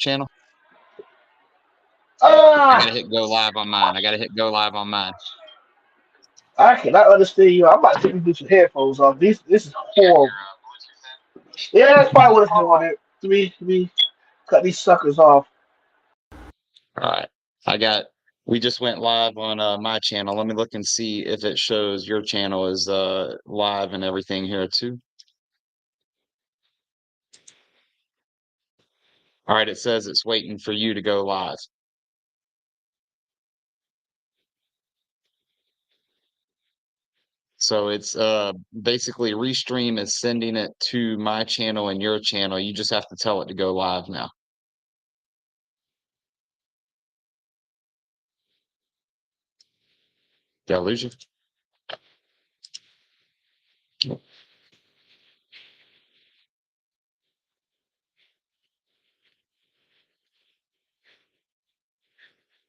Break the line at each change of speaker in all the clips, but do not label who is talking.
channel? I
Ah,
gotta hit go live on mine. I gotta hit go live on mine.
I cannot understand you. I'm about to take these Bluetooth headphones off. This is horrible. Yeah, that's probably what it's doing. It. Let me cut these suckers off.
All right. I got we just went live on my channel. Let me look and see if it shows your channel is live and everything here too. All right, it says it's waiting for you to go live. So it's basically Restream is sending it to my channel and your channel. You just have to tell it to go live now. Did I lose you?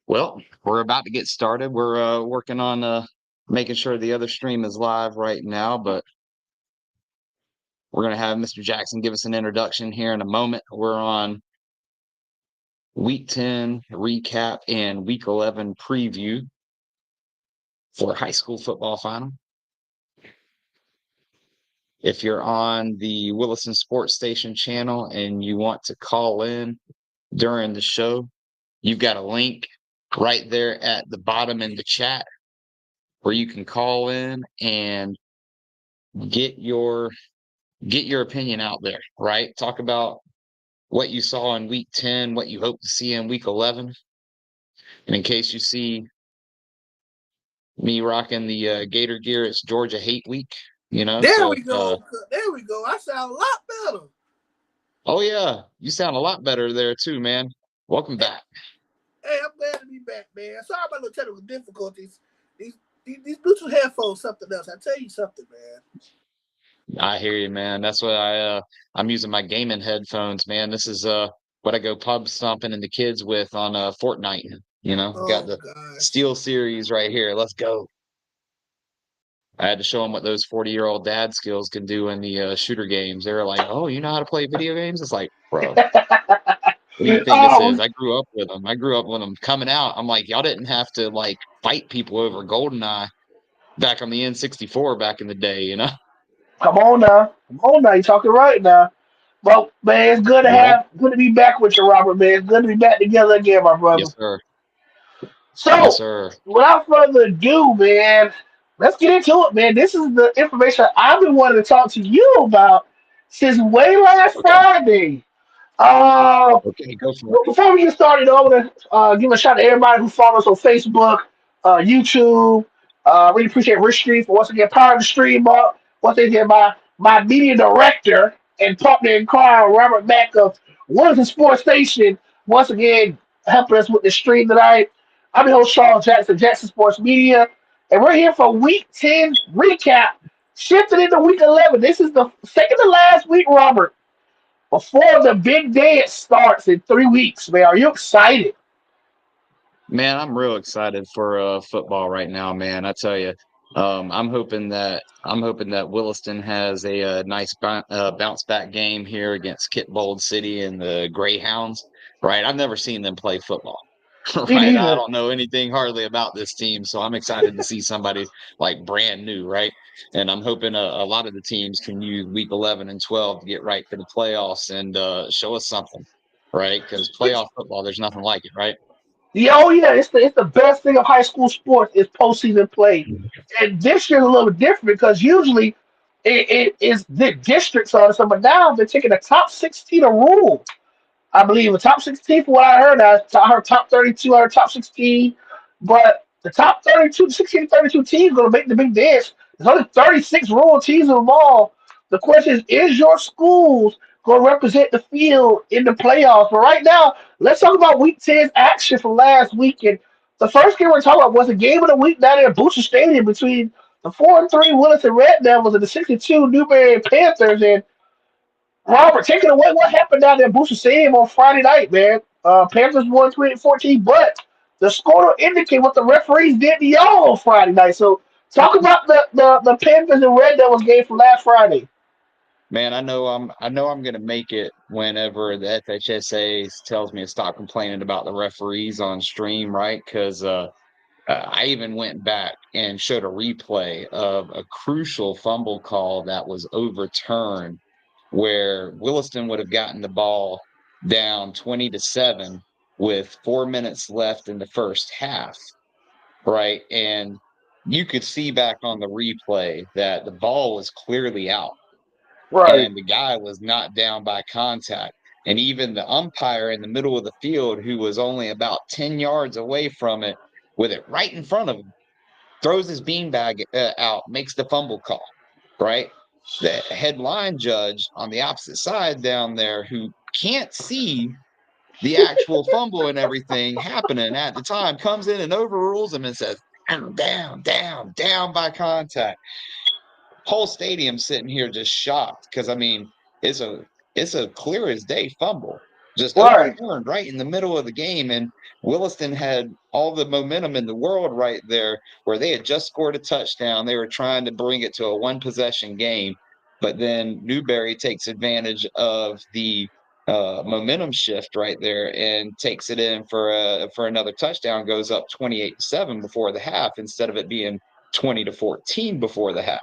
Well, we're about to get started. We're working on making sure the other stream is live right now, but we're going to have Mr. Jackson give us an introduction here in a moment. We're on Week 10 recap and Week 11 preview for high school football final. If you're on the Williston Sports Station channel and you want to call in during the show, you've got a link right there at the bottom in the chat where you can call in and get your opinion out there, right? Talk about what you saw in Week 10, what you hope to see in Week 11. And in case you see me rocking the Gator gear, it's Georgia Hate Week,
There
so
we go. There we go. I sound a lot better.
Oh yeah, you sound a lot better there too, man. Welcome back.
Hey, I'm glad to be back, man. Sorry about the technical difficulties. These Bluetooth headphones, something else. I tell you something, man.
I hear you, man. That's what I'm using my gaming headphones, man. This is what I go pub stomping in the kids with on Fortnite. Got the Steel Series right here. Let's go. I had to show them what those 40-year-old dad skills can do in the shooter games. They were like, "Oh, you know how to play video games?" It's like, bro, what do you think this is? I grew up with them. I grew up with them coming out. I'm like, y'all didn't have to like fight people over GoldenEye back on the N64 back in the day,
Come on now. Come on now. You're talking right now. Well, man, it's good to be back with you, Robert, man. It's good to be back together again, my brother.
Yes, sir.
So, without further ado, man, let's get into it, man. This is the information I've been wanting to talk to you about since way last Friday.
Okay, go for it.
Before we get started, I want to give a shout out to everybody who follows us on Facebook, YouTube. Really appreciate Rich Street for once again powering the stream up. Once again, my media director and partner in crime, Robert Mack of Williston Sports Station, once again helping us with the stream tonight. I'm your host, Charles Jackson, Jackson Sports Media, and we're here for Week 10 recap, shifting into Week 11. This is the second to last week, Robert, before the big dance starts in 3 weeks, man. Are you excited?
Man, I'm real excited for football right now, man. I tell you, I'm hoping that Williston has a nice bounce back game here against Kit Bold City and the Greyhounds. Right, I've never seen them play football. Right, I don't know anything hardly about this team, so I'm excited to see somebody like brand new, right? And I'm hoping a lot of the teams can use Week 11 and 12 to get right for the playoffs and show us something, right? Because playoff football, there's nothing like it, right?
Yeah, oh yeah, it's the best thing of high school sports is postseason play, and this year's a little different because usually it is the districts on something, but now they're taking the top 16 a rule. I believe the top 16 for what I heard. I heard top 32, I heard top 16, but the top 32, 16, 32 teams going to make the big dance. There's only 36 rural teams involved. The question is your schools going to represent the field in the playoffs? But right now, let's talk about Week 10's action from last weekend. The first game we're talking about was a game of the week down at Booster Stadium between the 4-3 Williston Red Devils and the 62 Newberry Panthers. And Robert, take it away. What happened down there at Booster Stadium on Friday night, man? Panthers won 28-14, but the score will indicate what the referees did to y'all on Friday night. So talk about the Panthers and Red Devils game from last Friday.
Man, I know I'm gonna make it whenever the FHSA tells me to stop complaining about the referees on stream, right? Because I even went back and showed a replay of a crucial fumble call that was overturned, where Williston would have gotten the ball down 20-7 with 4 minutes left in the first half, right? And you could see back on the replay that the ball was clearly out
Right.
and the guy was not down by contact. And even the umpire in the middle of the field, who was only about 10 yards away from it, with it right in front of him, throws his beanbag out, makes the fumble call, right? The headline judge on the opposite side down there, who can't see the actual fumble and everything happening at the time, comes in and overrules him and says, down by contact. Whole stadium sitting here just shocked because I mean it's a clear as day fumble, just
Right.
overturned right in the middle of the game, and Williston had all the momentum in the world right there, where they had just scored a touchdown. They were trying to bring it to a one possession game, but then Newberry takes advantage of the momentum shift right there and takes it in for another touchdown. Goes up 28-7 before the half instead of it being 20-14 before the half.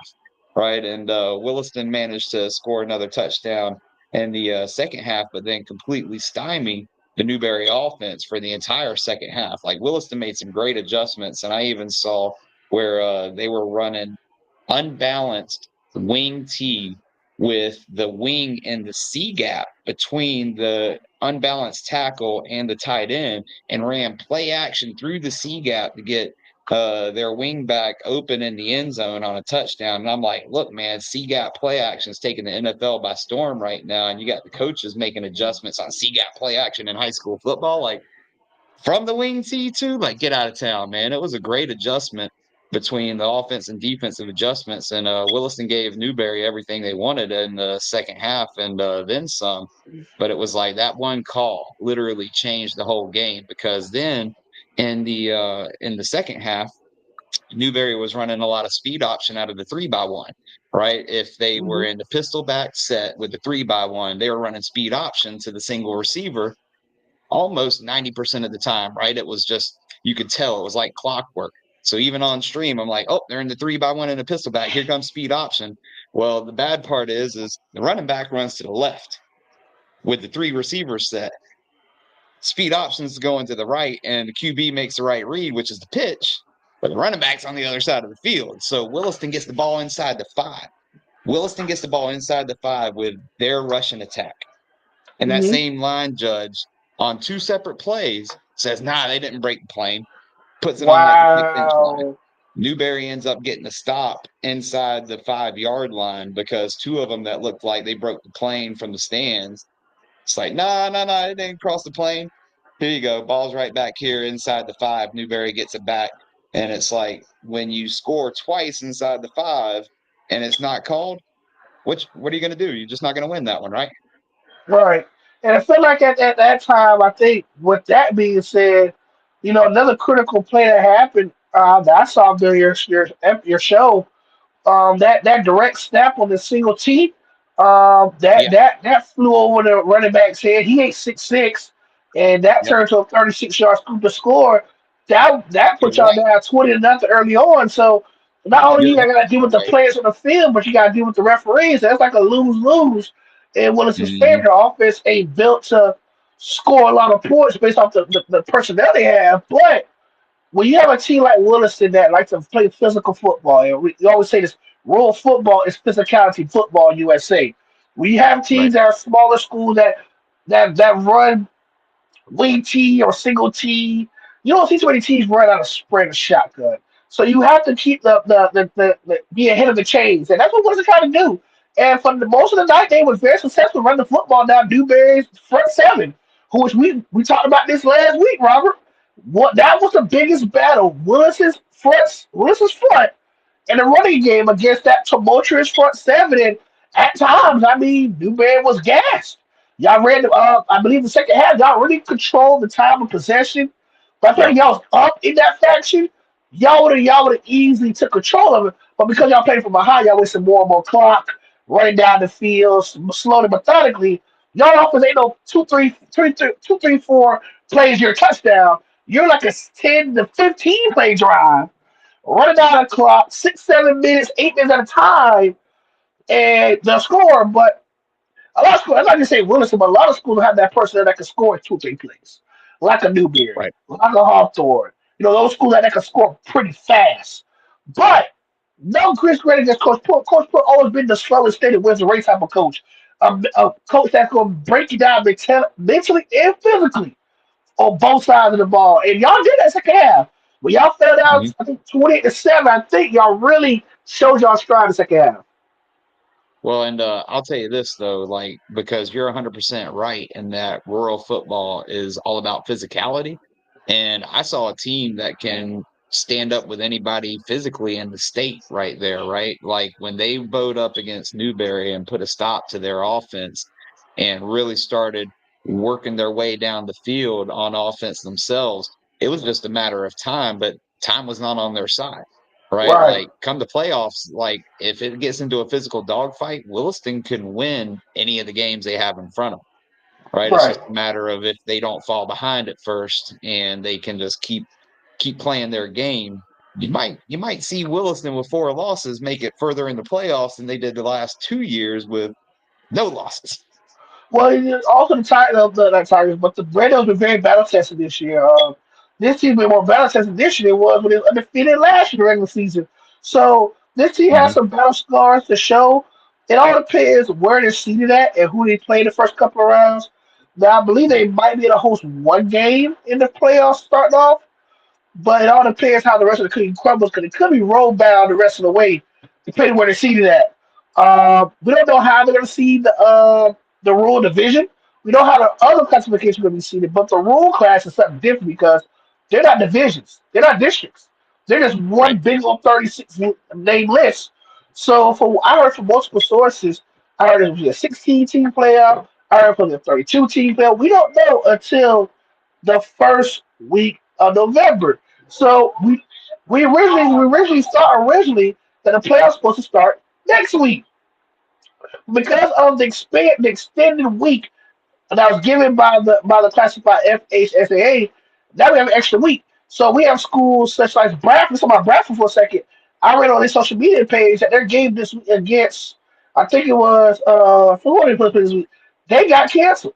Right, and Williston managed to score another touchdown in the second half, but then completely stymie the Newberry offense for the entire second half. Like Williston made some great adjustments, and I even saw where they were running unbalanced wing T with the wing and the C gap between the unbalanced tackle and the tight end, and ran play action through the C gap to get their wing back open in the end zone on a touchdown. And I'm like, look, man, C gap play action is taking the NFL by storm right now. And you got the coaches making adjustments on C gap play action in high school football. Like, from the wing T too, like, get out of town, man. It was a great adjustment between the offense and defensive adjustments. And Williston gave Newberry everything they wanted in the second half and then some. But it was like that one call literally changed the whole game, because then in the second half, Newberry was running a lot of speed option out of the 3x1, right? If they were in the pistol back set with the 3x1, they were running speed option to the single receiver almost 90% of the time, right? It was just, you could tell it was like clockwork. So even on stream, I'm like, oh, they're in the 3x1 in the pistol back. Here comes speed option. Well, the bad part is the running back runs to the left with the three receivers set. Speed options going to the right, and the QB makes the right read, which is the pitch, but the running back's on the other side of the field. So Williston gets the ball inside the 5. Williston gets the ball inside the 5 with their rushing attack. And that same line judge on 2 separate plays says, nah, they didn't break the plane. Puts it on like the 6-inch line. Newberry ends up getting a stop inside the 5-yard line because 2 of them that looked like they broke the plane from the stands. It's like, no, it didn't cross the plane. Here you go. Ball's right back here inside the 5. Newberry gets it back. And it's like, when you score twice inside the 5 and it's not called, what are you going to do? You're just not going to win that one, right?
Right. And I feel like at that time, I think with that being said, another critical play that happened that I saw during your show, that direct snap on the single T, that flew over the running back's head. He ain't 6'6", and that turned to a 36-yard scoop to score. That put y'all down 20-0 early on. So not only you got to deal with the players on the field, but you got to deal with the referees. That's like a lose-lose. And Williston's favor, the offense ain't built to score a lot of points based off the personnel they have. But when you have a team like Williston that likes to play physical football, and we always say this, rural football is physicality football in USA. When you have teams that are smaller schools that run wing T or single T, you don't see too many teams run out of sprint shotgun. So you have to keep the be ahead of the chains, and that's what Williston trying to do. And for most of the night, they was very successful running the football down Newberry's front 7, which we talked about this last week, Robert. That was the biggest battle, Williston's front in the running game against that tumultuous front 7. And at times, I mean, Newberry was gassed. Y'all ran, I believe, the second half, y'all really controlled the time of possession. But I think y'all was up in that faction. Y'all would have easily took control of it. But because y'all played from behind, y'all wasted more and more clock. running down the field slowly, methodically. Your offense ain't no 4 plays your touchdown. You're like a 10 to 15 play drive, running down the clock, 6, 7 minutes, 8 minutes at a time, and they'll score. But a lot of schools, I'm not just saying Williston, but a lot of schools have that person that can score in 2 or 3 plays, like a Newberry,
Right.
like a Hawthorne. Those schools that can score pretty fast. But no Chris Gray against Coach Port. Coach Port always been the slowest steady wins the race type of coach. A coach that's going to break you down mentally and physically on both sides of the ball. And y'all did that second half. When y'all fell down,
Mhm.
I think 28-7, I think y'all really showed y'all stride in the second half.
Well, and I'll tell you this though, like because you're 100% right in that rural football is all about physicality, and I saw a team that can stand up with anybody physically in the state right there, right? Like when they bowed up against Newberry and put a stop to their offense and really started working their way down the field on offense themselves, it was just a matter of time, but time was not on their side. Right,
Right,
like come the playoffs, like if it gets into a physical dogfight, Williston can win any of the games they have in front of them. Right, it's
right.
just a matter of if they don't fall behind at first and they can just keep playing their game. You might see Williston with 4 losses make it further in the playoffs than they did the last 2 years with no losses.
Well, also the not Tigers, but the Red been very battle tested this year. This team been more battle tested this year than it was when it was undefeated last year in the regular season. So this team has
Mhm.
some battle scars to show. It all depends where they're seated at and who they play the first couple of rounds. Now I believe they might be able to host one game in the playoffs starting off, but it all depends how the rest of the cookie crumbles because it could be roll bound the rest of the way, depending where they're seated at. We don't know how they're going to seed the rule division. We know how the other classifications are going to be seeded, but the rule class is something different because they're not divisions, they're not districts. They're just one
Right.
big old 36 name list. So I heard from multiple sources, I heard it was a 16 team playoff. I heard from the 32 team playoff. We don't know until the first week of November. So we originally thought that the playoffs supposed to start next week because of the extended week that was given by the classified FHSAA. Now we have an extra week. So we have schools such like Bradford. Let's talk about Bradford for a second. I read on their social media page that their game this week against, I think it was for who they put this week, they got canceled.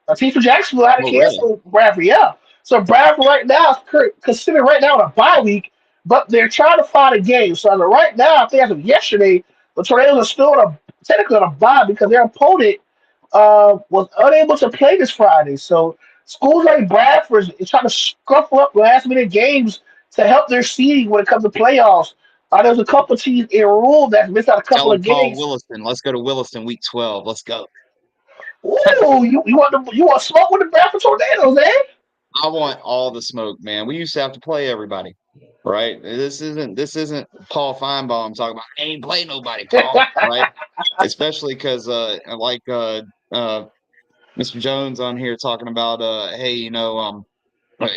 A team from Jacksonville had to
Oh, really?
cancel Bradford. Yeah. So Bradford right now is considered right now on a bye week, but they're trying to find a game. So as of right now, I think as of yesterday, the Tornadoes are still technically on a bye because their opponent was unable to play this Friday. So schools like Bradford is trying to scuffle up last minute games to help their seeding when it comes to playoffs. There's a couple teams in rule that missed out a
Tell
couple
them
of
call
games.
Williston. Let's go to Williston week 12. Let's go.
Ooh, you want smoke with the Bradford Tornadoes, eh?
I want all the smoke, man. We used to have to play everybody, right? This isn't Paul Feinbaum talking about I ain't play nobody, Paul, right? Especially because uh Mr. Jones on here talking about hey,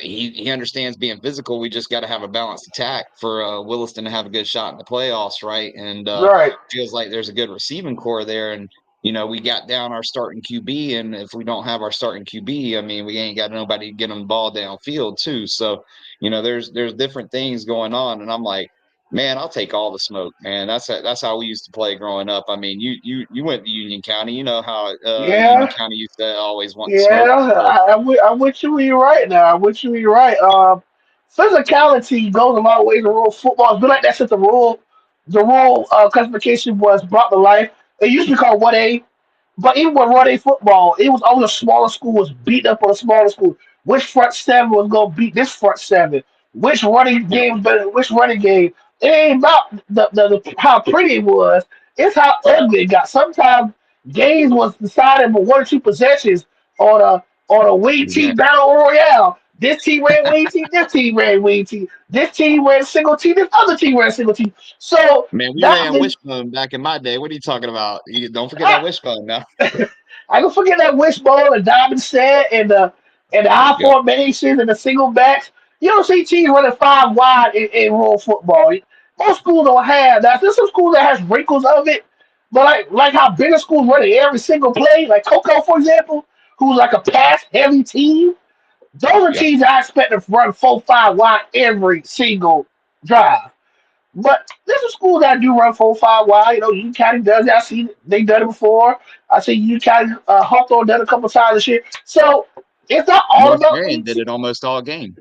he understands being physical. We just got to have a balanced attack for Williston to have a good shot in the playoffs, right? And
Right.
feels like there's a good receiving core there. And we got down our starting QB, and if we don't have our starting QB, I mean, we ain't got nobody to get them the ball downfield too. So, there's different things going on, and I'm like, man, I'll take all the smoke, man. That's how we used to play growing up. I mean, you went to Union County, you know how Union
Yeah.
County used to always want the
Yeah.
smoke. So,
I'm with you when you're right now. I'm with you when you're right. Physicality goes a long way in rural football. It's been like that since the rule classification was brought to life. It used to be called 1A. But even with Rod A football, it was always a smaller school was beating up on a smaller school. Which front seven was gonna beat this front seven? Which running
yeah,
game was better than which running game? It ain't about the how pretty it was. It's how ugly it got. Sometimes games was decided by 1 or 2 possessions on a wing team
exactly.
battle royale. This team ran wing team, this team ran wing team, this team ran single team, this other team ran single team. So
Man, we
that
ran wishbone back in my day. What are you talking about? You don't forget that
I,
wishbone now.
I can forget that wishbone, the diamond set, and the high
Yep.
formations and the single backs. You don't see teams running five wide in rural football. Most schools don't have that. There's some schools that has wrinkles of it, But like how bigger schools running every single play, like Coco, for example, who's like a pass heavy team. Those are
Yep.
teams I expect to run 4-5 wide every single drive. But there's a school that do run 4-5 wide. You know, U County does that. I see they done it before. I see U County Hawthorne done it a couple times this year. So it's not all
North
about
Marion
eight.
did it almost all game.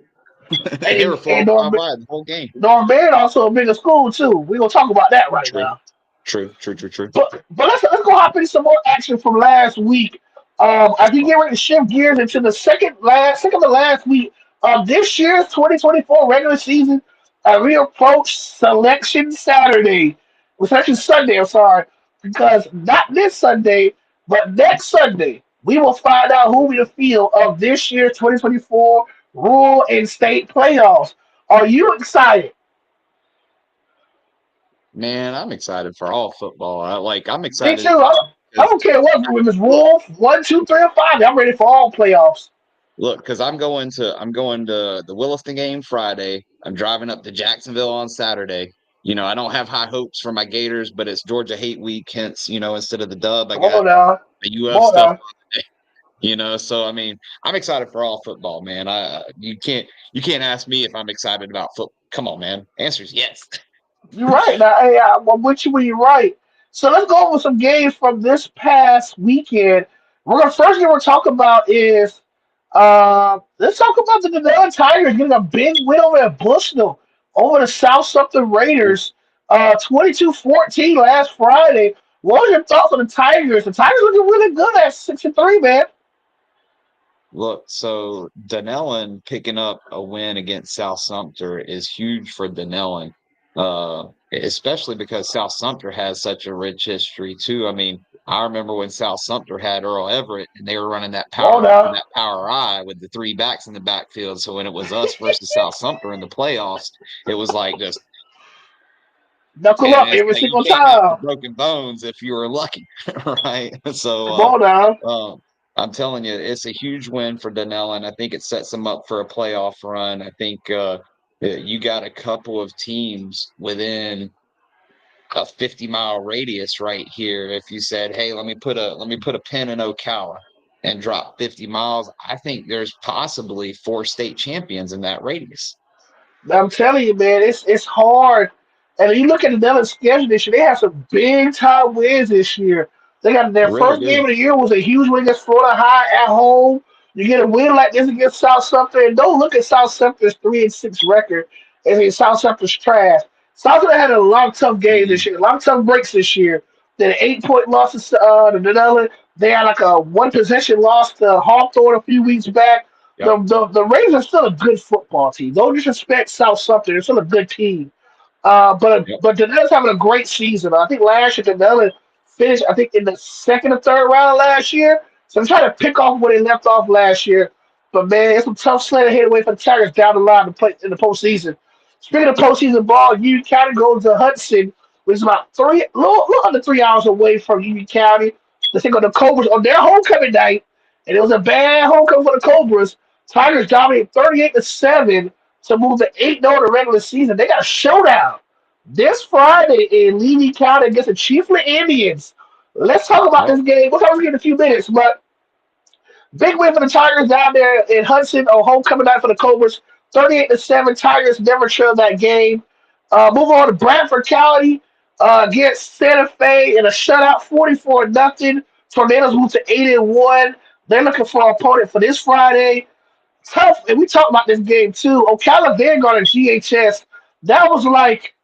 They
And,
were four
and
or
North,
five wide the whole game.
North Bend also a bigger school too. We're gonna talk about that right
True.
now.
True.
But let's go hop into some more action from last week. As we get ready to shift gears into the second to last week of this year's 2024 regular season, we approach Selection Saturday. Selection Sunday, I'm sorry, because not this Sunday, but next Sunday, we will find out who will be the field of this year's 2024 rural and state playoffs. Are you excited?
Man, I'm excited for all football. I'm
Me
excited
too. I
because
don't care what if it's
look,
rural 1, 2, 3, or 5. I'm ready for all playoffs.
because I'm going to the Williston game Friday. I'm driving up to Jacksonville on Saturday. I don't have high hopes for my Gators, but it's Georgia hate week. Hence, instead of the dub, I
Come on
got
now.
the
Come
UF
on
stuff.
now.
So I mean, I'm excited for all football, man. You can't ask me if I'm excited about football. Come on, man. Answer is yes.
You're right. Now, hey, I'm with you when you're right. So let's go over some games from this past weekend. First game we're talking about is let's talk about the Denali Tigers getting a big win over at Bushnell over the South Sumter Raiders, 22-14 last Friday. What was your thoughts on the Tigers? The Tigers looking really good at 6-3, man.
Look, so Dunellen picking up a win against South Sumter is huge for Dunellen, especially because South Sumter has such a rich history too. I mean, I remember when South Sumter had Earl Everett and they were running
Come on now.
that power I with the three backs in the backfield. So when it was us versus South Sumter in the playoffs, it was like just
Knuckle
and
up
it's
every
like you
single
came out
time.
with broken bones if you were lucky, right? So
Come on now.
I'm telling you, it's a huge win for Donnell, and I think it sets them up for a playoff run. I think you got a couple of teams within a 50-mile radius right here. If you said, "Hey, let me put a pin in Ocala and drop 50 miles," I think there's possibly 4 state champions in that radius.
I'm telling you, man, it's hard. And you look at the Dallas schedule this year, they have some big time wins this year. They got their
Really
first game
do.
of the year was a huge win against Florida High at home. You get a win like this against South Sumter, and don't look at South Sumter's 3-6 record as in South Sumter's trash. South Sumter had a lot of tough games this
Mhm.
year, a lot of tough breaks this year. They had an 8-point loss to Denali. They had like a one possession loss to Hawthorne a few weeks back.
Yep.
The Raiders are still a good football team. Don't disrespect South Sumter. They're still a good team.
Yep.
But Danella's having a great season. I think last year Danella finished, I think, in the second or third round last year. So I'm trying to pick off where they left off last year. But man, it's a tough slate ahead away for the Tigers down the line to play in the postseason. Speaking of postseason ball, Union County goes to Hudson, which is about little under 3 hours away from Union County. They take on the Cobras on their homecoming night, and it was a bad homecoming for the Cobras. Tigers dominated 38-7 to move to 8-0 in the regular season. They got a showdown this Friday in Levy County against the Chiefland Indians. Let's talk about
Yep.
this game. We'll talk about it in a few minutes, but big win for the Tigers down there in Hudson on homecoming night for the Cobras. 38-7. Tigers never trailed that game. Moving on to Bradford County against Santa Fe in a shutout, 44-0. Tornadoes moved to 8-1. They're looking for an opponent for this Friday. Tough, and we talked about this game too. Ocala Vanguard and GHS. That was like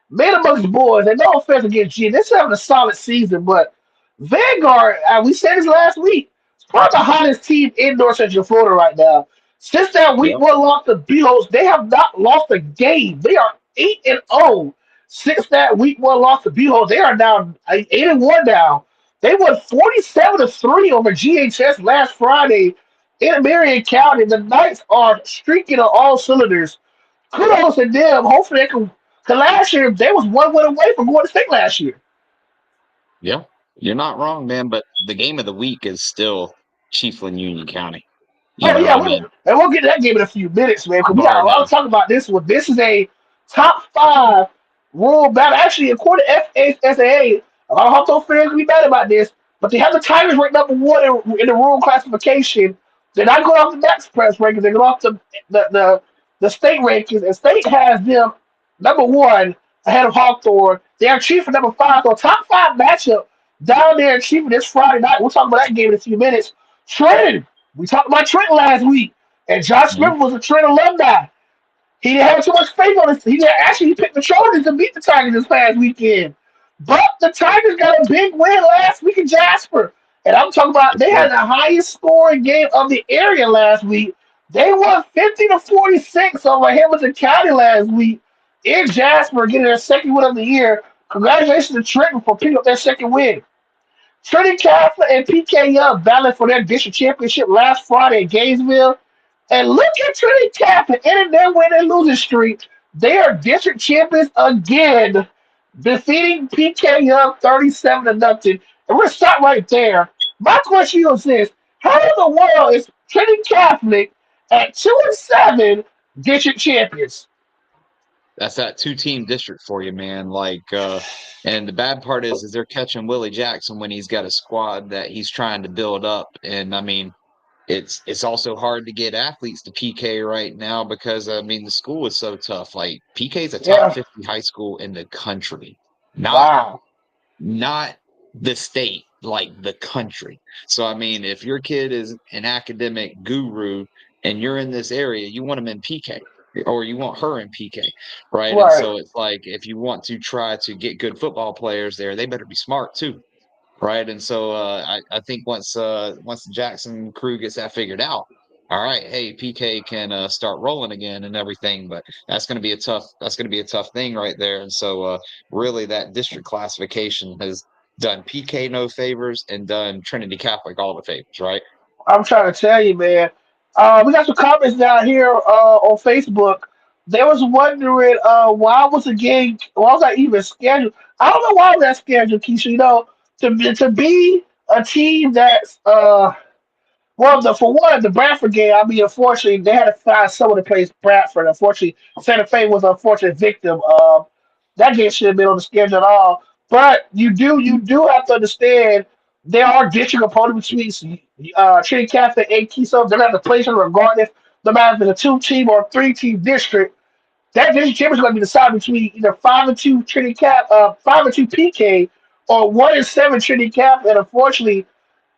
man amongst boys. And no offense against G, they're still having a solid season, but Vanguard, we said this last week, it's probably the hottest team in North Central Florida right now. Since that week
Yep.
one loss to Beals, they have not lost a game. They are 8-0 since that week one loss to Beals. They are now 8-1 now. They won 47-3 over GHS last Friday in Marion County. The Knights are streaking on all cylinders. Kudos to them. Hopefully they can. Cause last year they was one win away from going to state last year.
Yeah, you're not wrong, man. But the game of the week is still Chiefland Union County.
Oh yeah,
I mean,
and we'll get to that game in a few minutes, man. Because we got
bar
a lot to
none.
talk about this one. This is a top 5 rural battle. Actually, according to FSAA, A lot of Hawthorne fans will be mad about this, but they have the Tigers ranked number one in the rural classification. They're not going off the Max Press rankings. They're going off the state rankings, and state has them number one ahead of Hawthorne. They're Chiefland number five. So top five matchup down there in Chiefland this Friday night. We'll talk about that game in a few minutes. Trenton. We talked about Trenton last week, and Josh
Mhm.
Smith was a Trenton alumni. He didn't have too much faith on this. He picked the Trojans to beat the Tigers this past weekend. But the Tigers got a big win last week in Jasper. And I'm talking about they had the highest scoring game of the area last week. They won 50-46 over Hamilton County last week in Jasper, getting their second win of the year. Congratulations to Trenton for picking up their second win. Trinity Catholic and PK Young battled for their district championship last Friday in Gainesville. And look at Trinity Catholic ending their win and losing streak. They are district champions again, defeating PK Young 37-0. And we're gonna stop right there. My question is this: how in the world is Trinity Catholic at 2-7 district champions?
That's that two-team district for you, man. And the bad part is they're catching Willie Jackson when he's got a squad that he's trying to build up. And I mean, it's also hard to get athletes to PK right now because the school is so tough. Like PK is a top
Yeah.
50 high school in the country, not
Wow.
not the state, like the country. So I mean, if your kid is an academic guru and you're in this area, you want him in PK or you want her in PK, right? And
Right.
so it's like if you want to try to get good football players there, they better be smart too. Right. And so I think once the Jackson crew gets that figured out, all right, hey, PK can start rolling again and everything. But that's going to be a tough thing right there. And so really that district classification has done PK no favors and done Trinity Catholic all the favors, right?
I'm trying to tell you, man. We got some comments down here on Facebook. They was wondering why was the game, why was that even scheduled? I don't know why was that scheduled, Keisha. To be a team that's for one, the Bradford game. I mean, unfortunately, they had to find someone to play Bradford. Unfortunately, Santa Fe was an unfortunate victim. That game should have been on the schedule at all. But you do have to understand there are district opponents between Trinity Catholic and Keystone. They're going to have to play each other regardless, no matter if it's a two-team or three-team district. That district championship is going to be decided between either 5-2 5-2 PK, or 1-7 Trinity Catholic. And unfortunately,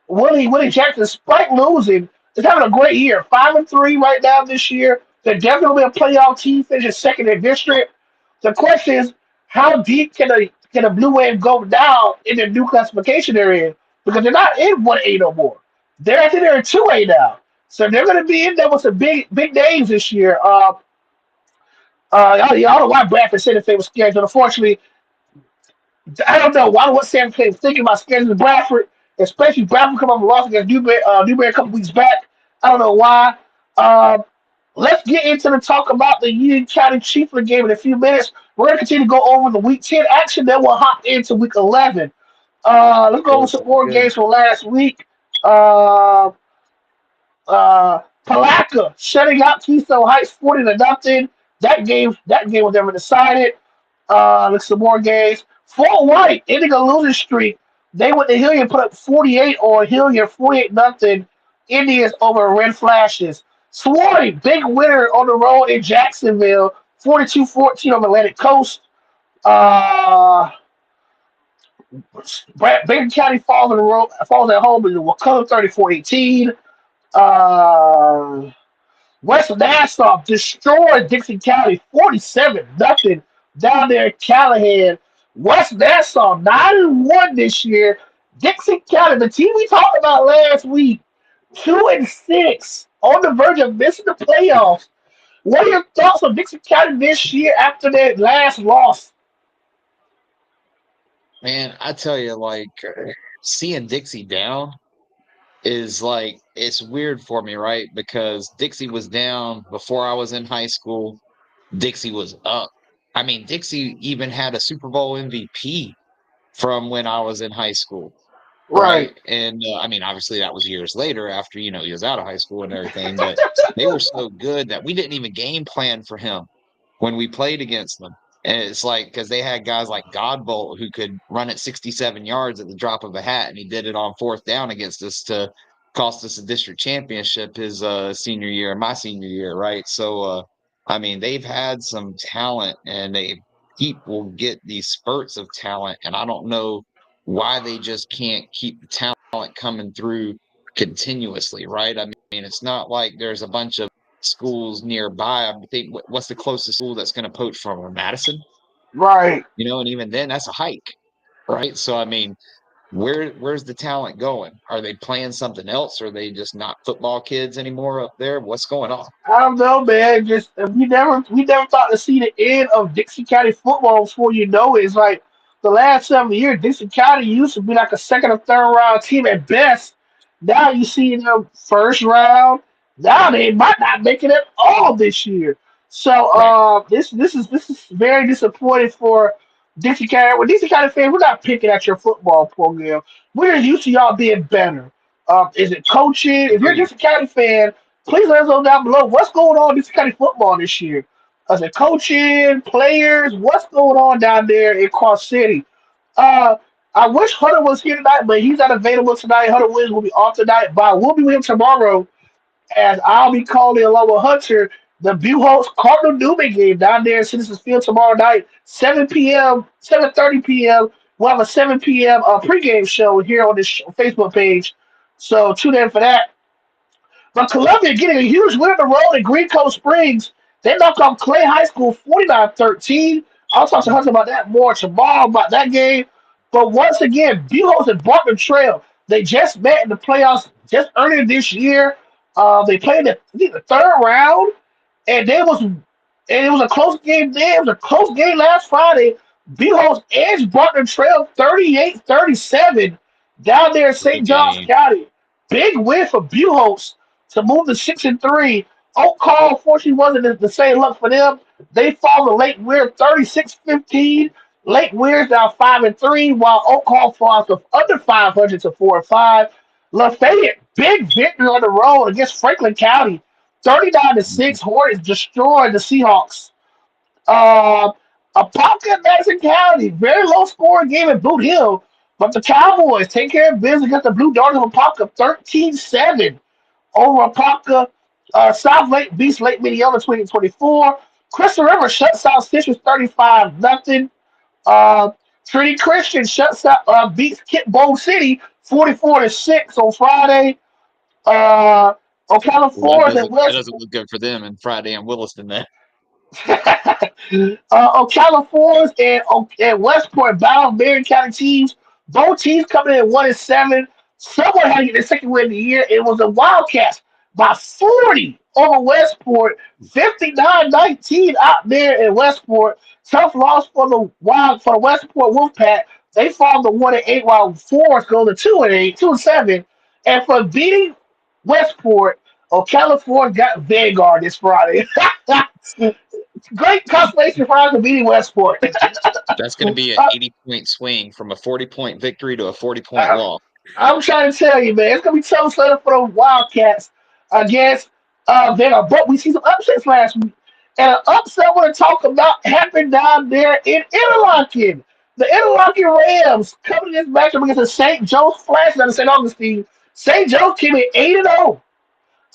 Willie Jackson, despite losing, is having a great year. 5-3 right now this year. They're definitely a playoff team, finishing second in district. The question is, how deep can a Blue Wave go down in the new classification they're in? Because they're not in 1A no more. They're in 2A now. So they're going to be in there with some big names this year. Y'all know why Bradford said if they were scheduled. Unfortunately, I don't know why. What Sam Clay was thinking about scheduling Bradford, especially Bradford come up with a loss against Newberry a couple weeks back. I don't know why. Um, let's get into the talk about the Union County Chiefland game in a few minutes. We're going to continue to go over the Week 10 action, then we'll hop into Week 11. Let's go over some more games from last week. Uh, Palaca shutting out Keystone Heights 40-0. That game was never decided. Look some more games. Fort White ending a losing streak. They went to Hilliard, put up 48 on Hilliard, 48-0. Indians over Red Flashes. Swarty, big winner on the road in Jacksonville, 42-14 on the Atlantic Coast. Baker County falls at home in Wakulla 34-18. West Nassau destroyed Dixie County 47-0 down there in Callahan. West Nassau 9-1 this year. Dixie County, the team we talked about last week, 2-6, on the verge of missing the playoffs. What are your thoughts on Dixie County this year after their last loss?
Man, I tell you, seeing Dixie down is it's weird for me, right? Because Dixie was down before I was in high school. Dixie was up. I mean, Dixie even had a Super Bowl MVP from when I was in high school, right? And obviously that was years later after he was out of high school and everything. But they were so good that we didn't even game plan for him when we played against them. And it's like, because they had guys like Godbolt who could run it 67 yards at the drop of a hat, and he did it on 4th down against us to cost us a district championship his senior year and my senior year, right? So, I mean, they've had some talent, and people get these spurts of talent, and I don't know why they just can't keep the talent coming through continuously, right? I mean, it's not like there's a bunch of schools nearby. I think what's the closest school that's going to poach from Madison?
Right.
And even then that's a hike, right? So I mean, where's the talent going? Are they playing something else? Are they just not football kids anymore up there? What's going on?
I don't know, man. Just we never thought to see the end of Dixie County football before you know it. It's like the last 7 years, Dixie County used to be like a second or third round team at best. Now you see them first round. Now they might not make it at all this year. So
Right.
this is very disappointing for Dixie County. Well, Dixie County fans, we're not picking at your football program. We're used to y'all being better. Is it coaching? If you're a
Agreed.
Dixie County fan, please let us know down below what's going on in this kind of football this year. Is it coaching, players? What's going on down there in Cross City? Uh, I wish Hunter was here tonight, but he's not available tonight. Hunter Williams will be off tonight, but I will be with him tomorrow as I'll be calling along with Hunter the Buchholz Cardinal Newman game down there in Citizens Field tomorrow night, 7 p.m., 7:30 p.m. We'll have a 7 p.m. Pregame show here on this Facebook page. So tune in for that. But Columbia getting a huge win on the road in Green Cove Springs. They knocked off Clay High School 49-13. I'll talk to Hunter about that more tomorrow about that game. But once again, Buchholz and Barton Trail, they just met in the playoffs just earlier this year. They played the third round, and it was a close game then. It was a close game last Friday. Buchholz edged Barton Trail 38-37 down there in
Great
St. Johns
game.
County. Big win for Buchholz to move to 6-3. Oak Hall, unfortunately, wasn't the same luck for them. They fall to Lake Weir 36-15. Lake Weir's now 5-3, while Oak Hall falls to under 500 to 4-5. Lafayette, big victory on the road against Franklin County, 39-6. Hornets destroyed the Seahawks. Uh, Apopka, Madison County, very low scoring game at Boot Hill, but the Cowboys take care of business against the Blue Darters of Apopka 13-7 over Apopka. South Lake beats Lake Minneota 2024. Crystal River shuts out Stitches 35-0. Uh, Trinity Christian beats Kit Bowl City 44-6 on Friday. Ocala
Well,
Forest and
that
West
doesn't look good for them and Friday in Williston then.
Ocala Forest and Westport battle Marion County teams. Both teams coming in 1-7. Someone had to get the second win of the year. It was the Wildcats by 40 over Westport, 59-19 out there in Westport. Tough loss for the Westport Wolfpack. They fall to 1-8 while Forest go to 2-8, 2-7. And for beating Westport, Ocala Forest got Vanguard this Friday. Great consolation prize for beating Westport.
That's going to be an 80-point swing from a 40-point victory to a 40-point
Uh,
loss.
I'm trying to tell you, man, it's gonna be tough sledding for the Wildcats against Vanguard. But we see some upsets last week, and an upset I want to talk about happened down there in Interlochen. The Interlochen Rams coming in this matchup against the St. Joe's Flash down in St. Augustine. St. Joe's came in 8-0,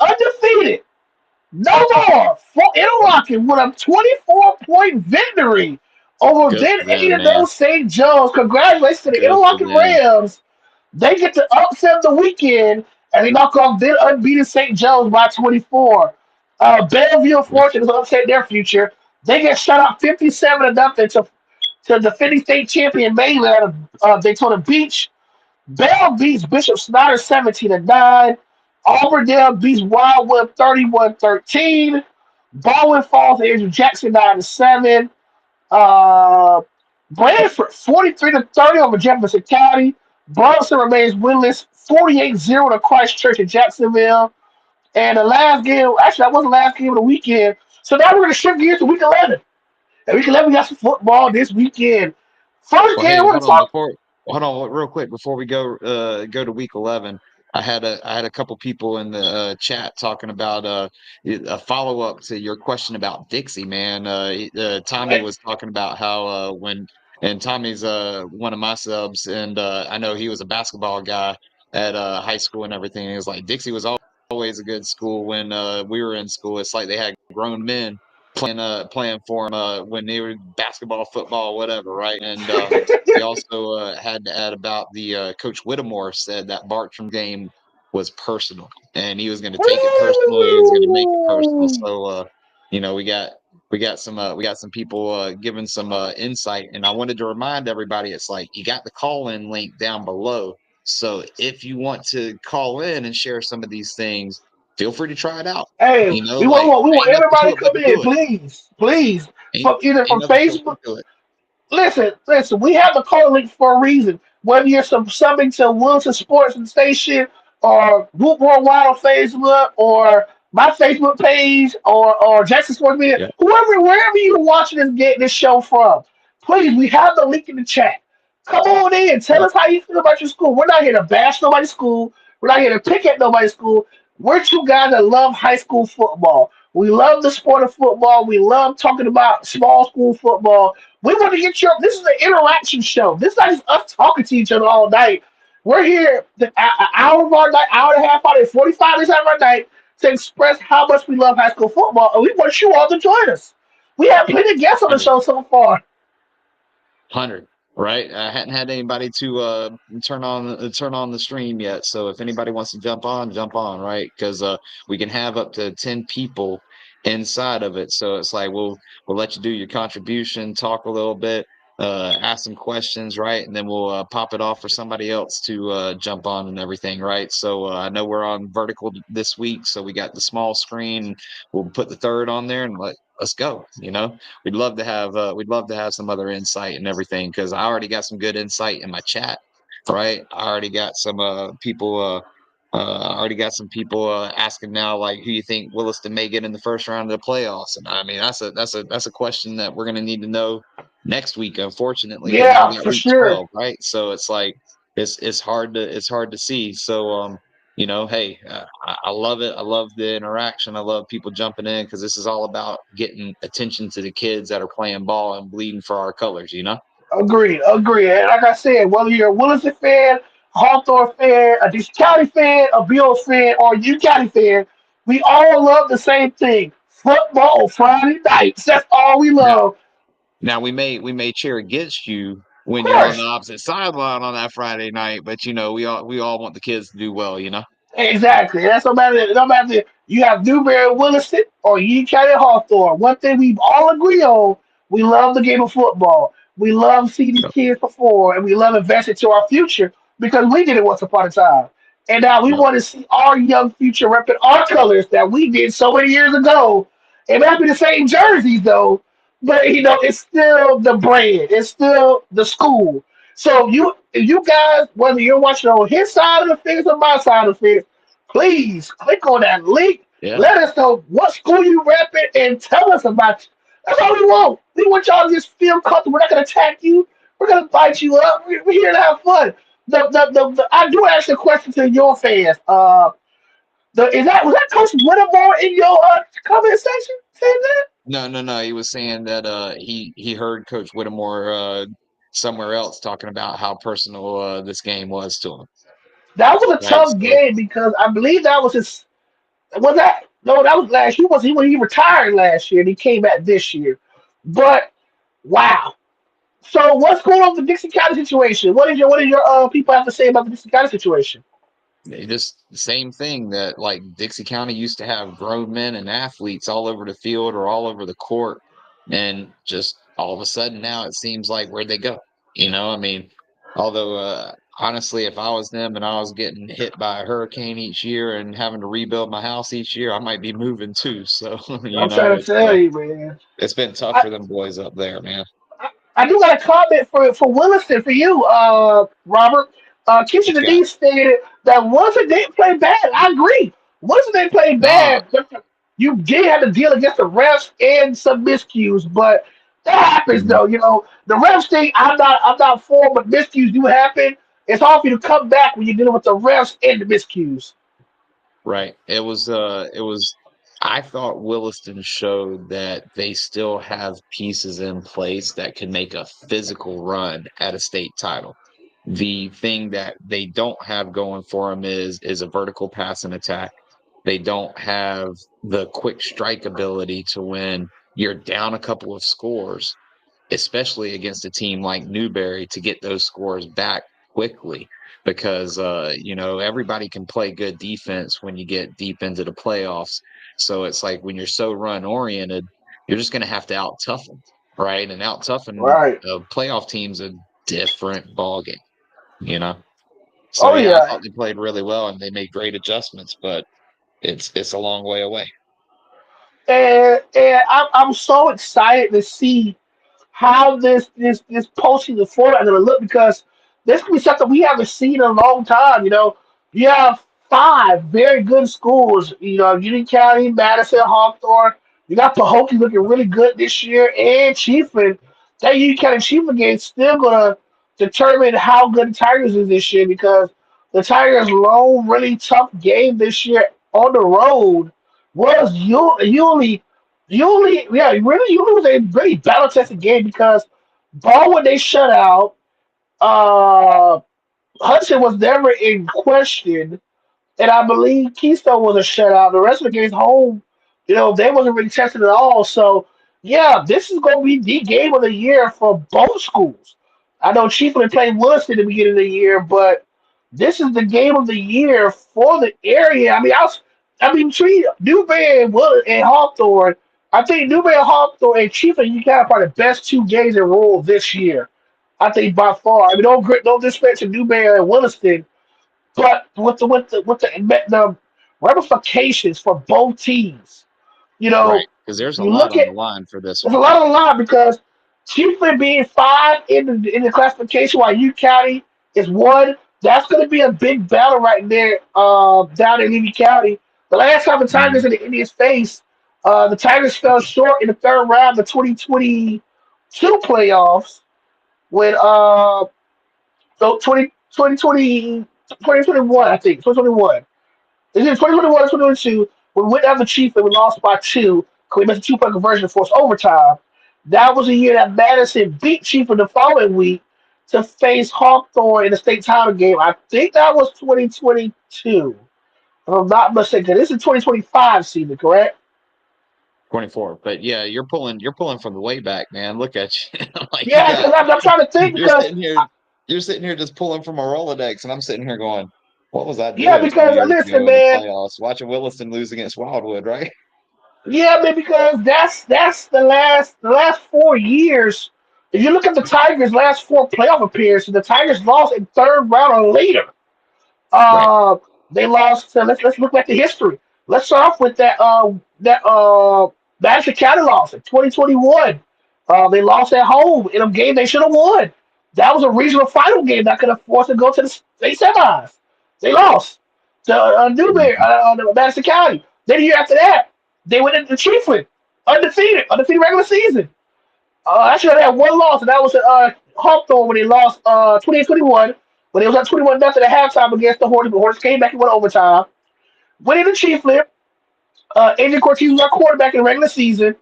undefeated. No more for Interlochen with a 24-point victory over
Good
then
for them,
8-0
man.
St. Joe's. Congratulations to the
Good for
Interlochen
them.
Rams. They get to upset the weekend and they knock off then unbeaten St. Joe's by 24. Bellevue, unfortunately, has upset their future. They get shut out 57-0 to defending state champion Mainland out of Daytona Beach. Bell beats Bishop Snyder 17-9. Auburndale beats Wildwood 31-13. Baldwin falls to Andrew Jackson 9-7. Brantford 43-30 over Jefferson County. Bronson remains winless 48-0 to Christchurch in Jacksonville. And the last game, actually, that was the last game of the weekend. So now we're going to shift gears to week 11. And week 11, we got some football this weekend. First
Well,
game,
hey,
we're going to talk.
hold on, real quick before we go to week 11. I had a couple people in the chat talking about a follow up to your question about Dixie, man. Tommy was talking about how and Tommy's one of my subs, and I know he was a basketball guy at high school and everything. He was like Dixie was always a good school when we were in school. It's like they had grown men playing for them when they were basketball, football, whatever, right? And he also had to add about the Coach Whittemore said that Bartram game was personal, and he was going to take it personal. He was going to make it personal. So, we got some people giving some insight, and I wanted to remind everybody, it's like you got the call-in link down below. So if you want to call in and share some of these things, feel free to try it out.
Hey, we want
ain't nothing to
everybody
it
to
but
come
to
in,
do it.
please,
Ain't,
either
ain't
from
nothing to it
Facebook.
but to do it.
Listen. We have the call link for a reason. Whether you're subbing to Williston Sports Station or Group Worldwide on Facebook or my Facebook page or Jackson Sports Media,
Yeah.
wherever you're watching this show from, please, we have the link in the chat. Come on in. Tell
Yeah.
us how you feel about your school. We're not here to bash nobody's school. We're not here to pick at nobody's school. We're two guys that love high school football. We love the sport of football. We love talking about small school football. We want to get your. This is an interaction show. This is not just us talking to each other all night. We're here an hour of our night, hour and a half out of 45 minutes out of our night to express how much we love high school football, and we want you all to join us. We have plenty of guests on the
100.
show so far.
100. Right. I hadn't had anybody to turn on the stream yet. So if anybody wants to jump on, right? Because we can have up to 10 people inside of it. So it's like we'll let you do your contribution, talk a little bit, ask some questions, right? And then we'll pop it off for somebody else to jump on and everything, right? So I know we're on vertical this week, so we got the small screen. We'll put the third on there and let's go. We'd love to have some other insight and everything, because I already got some good insight in my chat, right? I already got some people asking now, like, who you think Williston may get in the first round of the playoffs. And I mean, that's a question that we're going to need to know next week, unfortunately, because now
Yeah,
we got
for
week
sure.
12, right? So it's like it's hard to see. So hey, I love it. I love the interaction. I love people jumping in, because this is all about getting attention to the kids that are playing ball and bleeding for our colors.
Agreed. And like I said, whether you're a Williston fan, Hawthorne fan, a Dixie County fan, a Bills fan, or a U County fan, we all love the same thing. Football Friday nights. That's all we
Now,
love.
now we may cheer against you
Of
when you're on the
course.
opposite sideline on that Friday night, but we all want the kids to do well.
Exactly. That's no matter you have Newberry, Williston, or U County Hawthorne. One thing we all agree on, we love the game of football. We love seeing these
Yep.
kids perform, and we love investing to our future because we did it once upon a time. And now we
Yep.
want to see our young future repping our colors that we did so many years ago. It might be the same jerseys though, but it's still the brand. It's still the school. So you guys, whether you're watching on his side of the fence or my side of the fence, please click on that link.
Yeah.
Let us know what school you repping and tell us about you. That's all we want. We want y'all to just feel comfortable. We're not gonna attack you. We're gonna bite you up. We're here to have fun. I do ask a question to your fans. Was that Coach Whittemore in your comment section saying that?
No. He was saying that he heard Coach Whittemore somewhere else talking about how personal this game was to him.
That was a
Right.
tough
So
game because I believe that was his. Was that no? That was last year. Was he when he retired last year and he came back this year? But wow. So what's going on with the Dixie County situation? What did your people have to say about the Dixie County situation?
they just the same thing, that like Dixie County used to have grown men and athletes all over the field or all over the court, and just all of a sudden now it seems like, where'd they go? I mean, although honestly, if I was them and I was getting hit by a hurricane each year and having to rebuild my house each year, I might be moving too. So
I'm trying to
it's
tell you, man.
it's been tough
I,
for them boys up there, man.
I do got a comment for Williston for you, Robert. Kitchen
What you
and
got?
D stated that Williston didn't play bad. I agree. Williston didn't play
Nah,
bad. But you did have to deal against the refs and some miscues, but that happens
mhm,
though. The refs thing I'm not for, but miscues do happen. it's hard for you to come back when you're dealing with the refs and the miscues.
Right. It was I thought Williston showed that they still have pieces in place that can make a physical run at a state title. The thing that they don't have going for them is a vertical pass and attack. They don't have the quick strike ability to when you're down a couple of scores, especially against a team like Newberry, to get those scores back quickly because everybody can play good defense when you get deep into the playoffs. So it's like when you're so run oriented, you're just going to have to out tough them, right? And out toughen
Right.
playoff teams a different ball game, you know. So
Oh
yeah, I
yeah.
thought they played really well and they made great adjustments, but it's a long way away.
And I'm so excited to see how this postseason format going to look because this could be something we haven't seen in a long time. You have five very good schools. Union County, Madison, Hawthorne. You got Pahokee looking really good this year, and Chiefland. That Union County Chiefland game is still going to determine how good the Tigers is this year because the Tigers' lone really tough game this year on the road was really, was a very battle tested game because Baldwin they shut out. Uh, Hudson was never in question, and I believe Keystone was a shutout. The rest of the games home, they wasn't really tested at all. So yeah, this is going to be the game of the year for both schools. I know Chiefland played Williston at the beginning of the year, but this is the game of the year for the area. Between Newberry and Hawthorne, I think Newberry and Hawthorne and Chiefland, you got probably the best two games in roll this year. I think by far. No disrespect to Newberry and Williston, but with the ramifications for both teams, you
Right.
know,
Because there's a
you
lot
look
on
at
the line for this
there's a
one.
lot of line because Chiefland being five in the classification while U County is one. That's going to be a big battle right there down in Levy County. The last time the Tigers
Mhm.
and the Indians faced, the Tigers fell short in the third round of the 2022 playoffs when so 2021, I think 2021. It's in 2021 and 2022. We went down the Chiefs and we lost by two. We missed a two-point conversion to force overtime. That was a year that Madison beat Chiefs the following week to face Hawthorne in the state title game. I think that was 2022. If I'm not mistaken. This is 2025 season, correct?
24. But yeah, you're pulling from the way back, man. Look at you. Like you
Yeah, because
got
I'm trying to think
you're
because
sitting here you're sitting here just pulling from a Rolodex, and I'm sitting here going, what was I
yeah,
doing two
because
years
listen,
ago in the
man.
playoffs? Watching Williston lose against Wildwood, right?
Yeah, man, because that's the last 4 years. If you look at the Tigers' last four playoff appearances, the Tigers lost in third round or later.
Right.
Uh, they lost. Let's look at the history. Let's start off with that Madison County loss in 2021. They lost at home in a game they should have won. That was a regional final game that could have forced them to go to the state semis. They lost to Newberry,
Mhm.
Madison County. Then the year after that, they went into Chiefland, undefeated regular season. Actually, they had one loss, and that was at Hawthorne when they lost 28-21, when it was at 21-0 at halftime against the Hornets. The Hornets came back and went overtime. Went into Chiefland. Adrian Cortez was our quarterback in the regular season.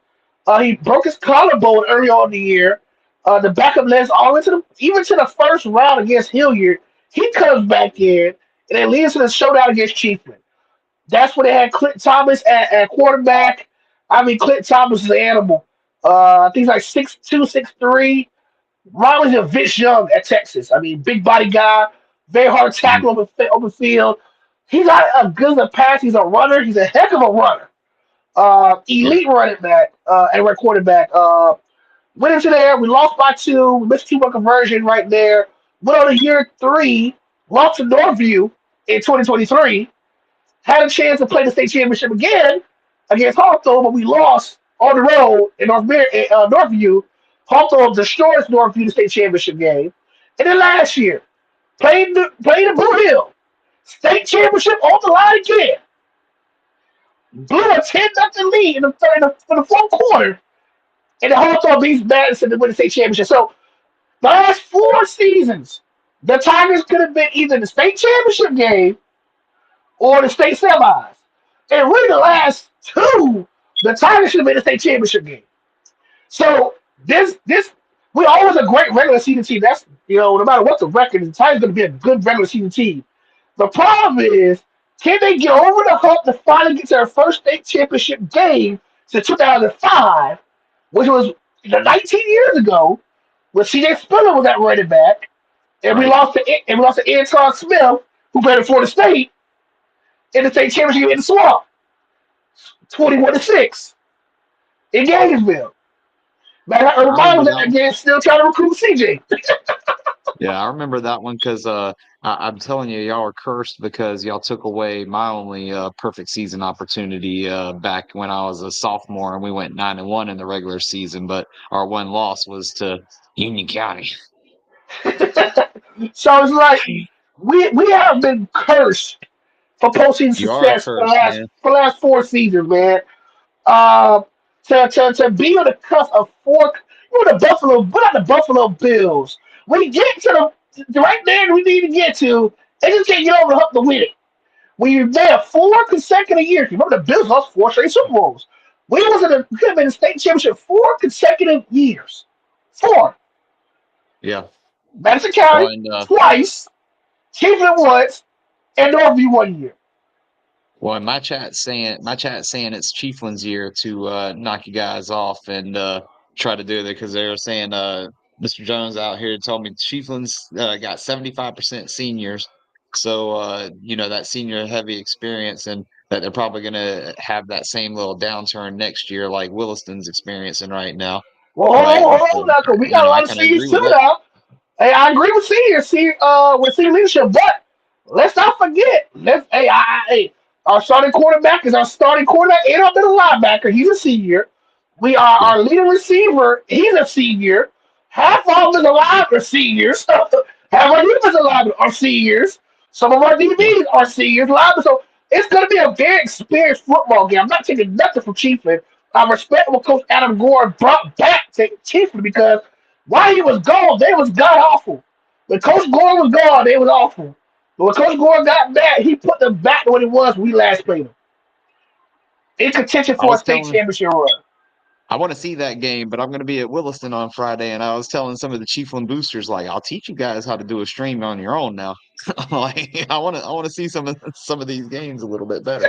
He broke his collarbone early on in the year. The backup led all into even to the first round against Hilliard. He comes back in, and it leads to the showdown against Chiefland. That's when they had Clint Thomas at quarterback. Clint Thomas is an animal. I think he's like 6'2", 6'3". Riley's a Vince Young at Texas. Big body guy, very hard to
Mhm.
tackle over field. He's not as good as a pass. He's a runner. He's a heck of a runner.
Yeah.
Elite running back and right quarterback. Went into there. We lost by two. We missed two-point conversion right there. Went on to year three. Lost to Northview in 2023. Had a chance to play the state championship again against Hawthorne, but we lost on the road in Northview. Hawthorne destroys Northview the state championship game. And then last year, played in Blue Hill. State championship on the line again. Blew a 10-0 lead for the fourth quarter. And the Hawthorne beats Madison to win the state championship. So the last 4 seasons, The Tigers could have been either the state championship game or the state semis. And really, the last two, the Tigers should have been the state championship game. So this we always a great regular season team. That's no matter what the record, the Tigers going to be a good regular season team. The problem is, can they get over the hump to finally get to their first state championship game since 2005, which was 19 years ago, when C.J. Spiller was that running back, and we
Right.
lost to Anton Smith, who played at Florida State in the state championship in the swamp, 21-6 in Gainesville. Man, I
I
remind
remember
was
that
that
one.
again, still trying to recruit CJ.
Yeah, I remember that one because I'm telling you, y'all were cursed because y'all took away my only perfect season opportunity back when I was a sophomore, and we went 9-1 in the regular season. But our one loss was to Union County.
So it's like we have been cursed for postseason
You are
success
cursed, man.
for the last 4 seasons, man. Uh, to be on the cusp of four, we're not the Buffalo Bills. We get to the right there we need to get to, and just can't get over the hump to win it. We've had 4 consecutive years. Remember, the Bills lost 4 straight Super Bowls. We could have been in the state championship 4 consecutive years. Four.
Yeah.
Madison
Well,
County
and
twice, Chiefland once, and Northview 1 year.
my chat saying it's Chiefland's year to knock you guys off and try to do that because they were saying Mr. Jones out here told me Chiefland's got 75% seniors, so that senior heavy experience, and that they're probably going to have that same little downturn next year like Williston's experiencing right now,
Well,
right? And
hold on,
so,
now, 'cause we got a
I
lot of
kind of
seniors
agree
too
with it.
now. Hey, I agree with with senior leadership, but let's not forget. Our starting quarterback is our starting quarterback and our middle linebacker. He's a senior. We are
Yeah,
our leading receiver. He's a senior. Half of our offensive line are seniors. Half our defensive linemen are seniors. Some of our
yeah,
DBs are seniors. Linemen. So it's going to be a very experienced football game. I'm not taking nothing from Chiefland. I respect what Coach Adam Gore brought back to Chiefland because while he was gone, they was god awful. When Coach Gore was gone, they was awful. But when Coach Gore got back, he put them back to what it was when we last played them. In contention
I
for a
was
state
telling.
championship run.
I want to see that game, but I'm going to be at Williston on Friday, and I was telling some of the Chiefland boosters, like, I'll teach you guys how to do a stream on your own now. Like, I want to see some of these games a little bit better.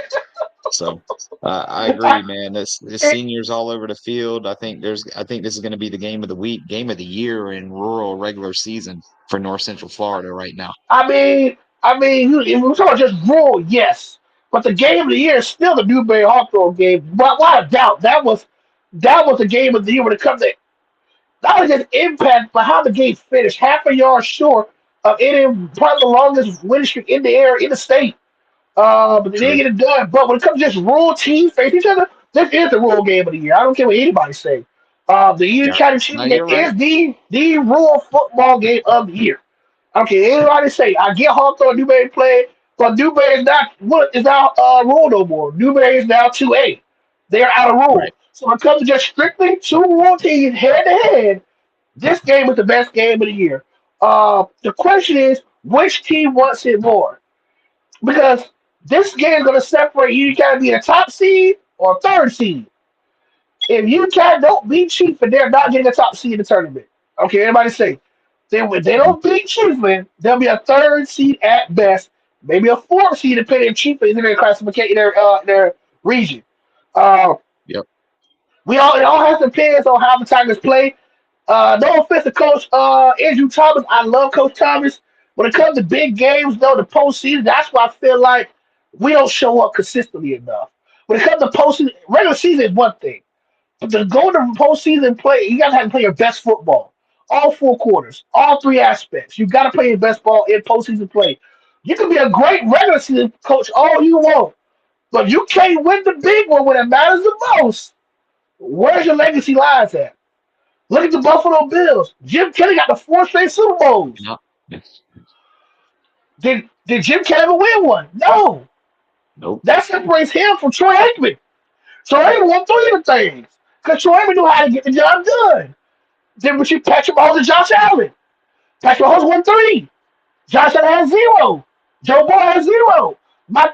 So, I agree, man. This seniors all over the field. I think this is going to be the game of the week, game of the year in rural regular season for North Central Florida right now.
If we're talking about just rule, yes. But the game of the year is still the Newberry Hawthorne game. But without a doubt, that was the game of the year when it comes to not only just impact, but how the game finished. Half a yard short of any probably the longest winning streak in the air in the state. But they didn't
True.
get it done. But when it comes to just rural teams facing each other, this is the rural game of the year. I don't care what anybody say. The Union
Yeah.
County
No,
Chiefs game
you're right.
is the rural football game of the year. I don't care anybody say. I get Hawthorne Newberry play, but Newberry is not rural no more. Newberry is now 2A. They are out of rule.
Right.
So when it comes to just strictly two rural teams head to head, this game is the best game of the year. The question is, which team wants it more? Because this game is going to separate you got to be a top seed or a third seed. If UConn don't beat Chiefland, they're not getting a top seed in the tournament. Okay, everybody say. Then if they don't beat Chiefland, they'll be a third seed at best, maybe a fourth seed depending if Chiefland is in their classification, their region. Uh,
Yep.
it all has to depend on how the Tigers play. No offense to Coach Andrew Thomas. I love Coach Thomas. When it comes to big games, though, the postseason, that's why I feel like we don't show up consistently enough. When it comes to postseason, regular season is one thing. But to go to postseason play, you got to have to play your best football. All 4 quarters, all 3 aspects. You got to play your best ball in postseason play. You can be a great regular season coach all you want, but you can't win the big one when it matters the most. Where's your legacy lies at? Look at the Buffalo Bills. Jim Kelly got the 4 straight Super Bowls.
No.
Did Jim Kelly ever win one? No.
Nope.
That separates him from Troy Aikman. Troy Aikman won 3 of the things because Troy Aikman knew how to get the job done. Then between Patrick Mahomes and Josh Allen. Patrick Mahomes won 3. Josh Allen has 0. Joe Burrow has 0. My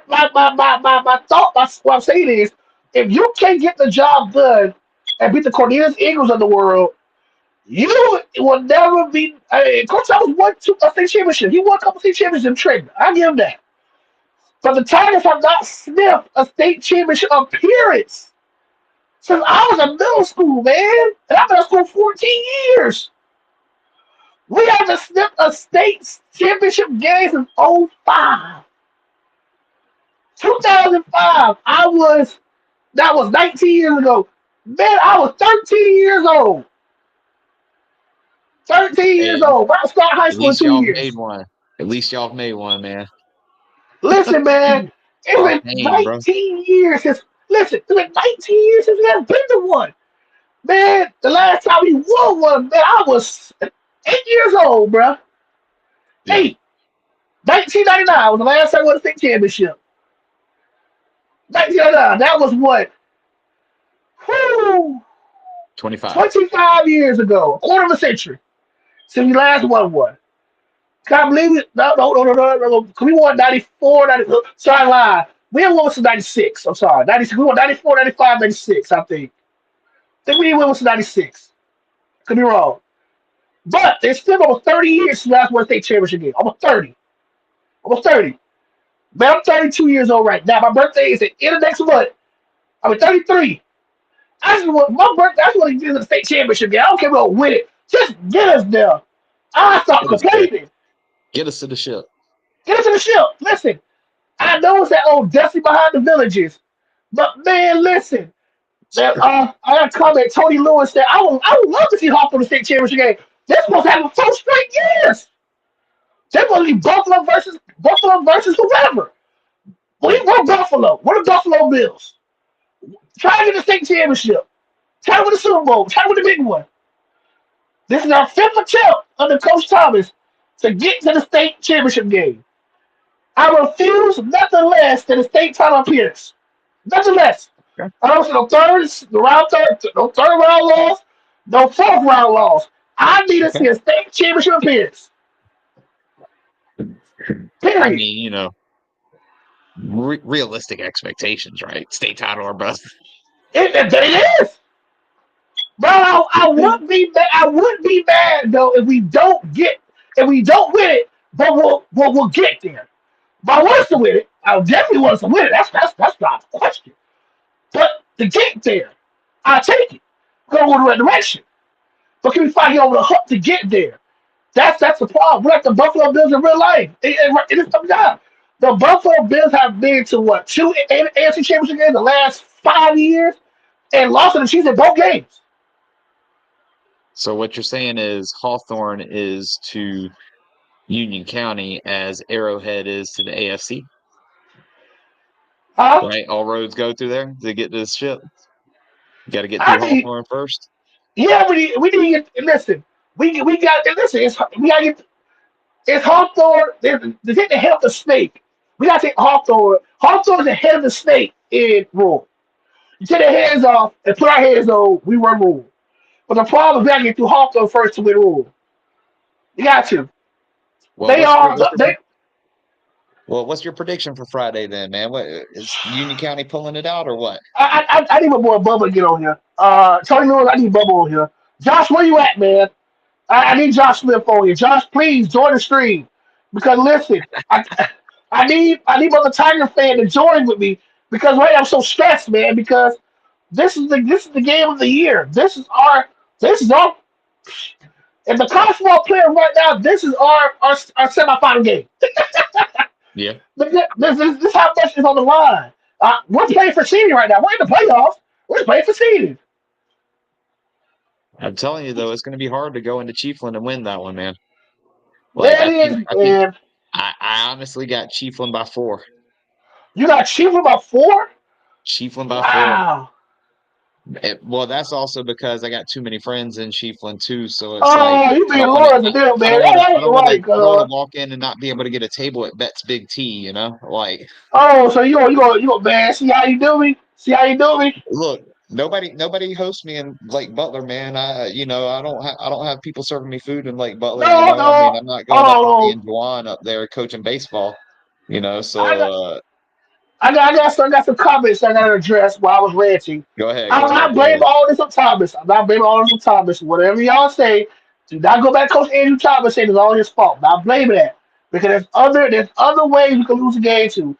thought, what I'm saying is, if you can't get the job done and beat the Cornelius Eagles of the world, you will never be. Coach Allen won a state championship. He won a couple state championships in Trenton. I give him that. But the Tigers have not sniffed a state championship appearance since I was in middle school, man. And I've been in school 14 years. We haven't sniffed a state championship game since '05. 2005, that was 19 years ago. Man, I was 13 years old. 13 years old. I started high
At
school in
least
2
y'all
years.
made one. At least y'all made one, man.
Listen, man, it's been
Dang, bro.
19 years since. Listen, it's been 19 years since we have been to one. Man, the last time we won one, man, I was 8 years old, bro.
Yeah.
8. 1999 was the last time we won a state championship. 1999. That was what? Whew,
25.
25 years ago, a quarter of a century since we last won one. Can I believe it? No. We won 94, 90. Sorry, I lied. We haven't won since 96. I'm sorry. 96. We won 94, 95, 96, I think. I think we didn't win since 96. Could be wrong. But it's still almost 30 years since last won a state championship game. Almost 30. Almost 30. Man, I'm 32 years old right now. My birthday is at the end of next month. I'm 33. I just want my birthday. I just want to get to the state championship game. I don't care if we don't win it. Just get us there. I stop complaining.
Get us to the ship.
Get us to the ship. Listen, I know it's that old dusty behind the villages, but man, listen. I got a comment. Tony Lewis said, I would love to see Hawthorne in the state championship game. They're supposed to have 4 straight years. They're going to be Buffalo versus whoever. We want Buffalo. We're the Buffalo Bills. Try to get the state championship. Try to win the Super Bowl. Try to win the big one. This is our 5th attempt under Coach Thomas to get to the state championship game. I refuse nothing less than a state title appearance. Nothing less.
Okay.
I don't see no no third round loss, no 4th round loss. I need to see a state championship appearance. Period.
I mean, realistic expectations, right? State title or bust.
It is. Bro, I wouldn't be mad. I wouldn't be mad though if we don't win it, but we'll get there. But I want us to win it. I definitely want us to win it. That's not a question. But to get there, I'll take it. Go in the right direction. But can we find over the hump to get there? That's the problem. We're like the Buffalo Bills in real life. It is coming down. The Buffalo Bills have been to 2 AFC championship games in the last 5 years and lost to the Chiefs in both games.
So what you're saying is Hawthorne is to Union County as Arrowhead is to the AFC? Right? All roads go through there to get to this ship. You got to get through Hawthorne first.
Yeah, we need to get. Listen, we got to listen. We got to get. It's Hawthorne. They take the head of the snake. We got to take Hawthorne. Hawthorne's the head of the snake in rule. You take their heads off and put our heads on. We run rule. But the problem is we got to get through Hawthorne first to win rule. You got to.
Well, what's your prediction for Friday then, man? What is Union County pulling it out or what?
I need my boy Bubba to get on here. Tony Lewis, I need Bubba on here. Josh, where you at, man? I need Josh Smith on here. Josh, please join the stream. Because listen, I need another Tiger fan to join with me because right now I'm so stressed, man, because this is the game of the year. This is our if the college football player right now, this is our semifinal game.
Yeah.
This how much is on the line. We're playing for seeding right now. We're in the playoffs. We're playing for seeding.
I'm telling you, though, it's going to be hard to go into Chiefland and win that one, man.
I
honestly got Chiefland by 4.
You got Chiefland by 4?
Chiefland by 4. Well, that's also because I got too many friends in Chiefland, too. So it's
you being loyal to them, man.
I don't want to walk in and not be able to get a table at Bet's Big T,
so you go, man. See how you do me?
Look, nobody hosts me in Lake Butler, man. I don't have people serving me food in Lake Butler.
No,
I mean,
no.
I'm not going up to
Oh,
San Juan up there coaching baseball.
I got,
So
I got some comments I got to address while I was ranting.
go ahead,
I'm
go ahead,
not
go
blaming
ahead.
all this on Thomas. I'm not blaming all this on Thomas. Whatever y'all say, do not go back to Coach Andrew Thomas saying it's all his fault. Not blaming that because there's other ways we can lose a game too.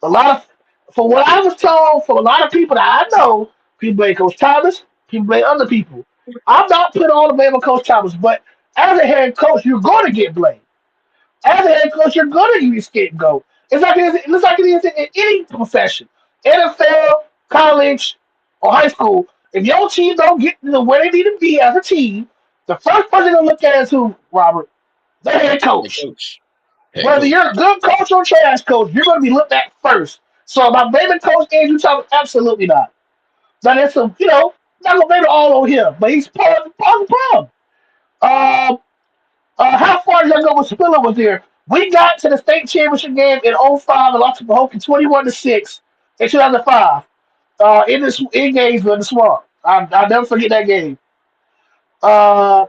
A lot of, from what I was told, from a lot of people that I know, people blame Coach Thomas, people blame other people. I'm not putting all the blame on Coach Thomas, but as a head coach, you're going to get blamed. As a head coach, you're going to be scapegoat. It's like it is in any profession, NFL, college, or high school. If your team don't get to where they need to be as a team, the first person to look at is who, Robert? The head
Head
coach.
coach, head
Whether
coach.
you're a good coach or trash coach, you're going to be looked at first. So am I blaming Coach Andrew Thomas? Absolutely not. Now that's not gonna blame it all on him, but he's part of the problem. Um, how far did I go when Spiller was there? We got to the state championship game in '05 and lost to Pahokee 21-6 in 2005. In Gainesville in the Swamp. I'll never forget that game.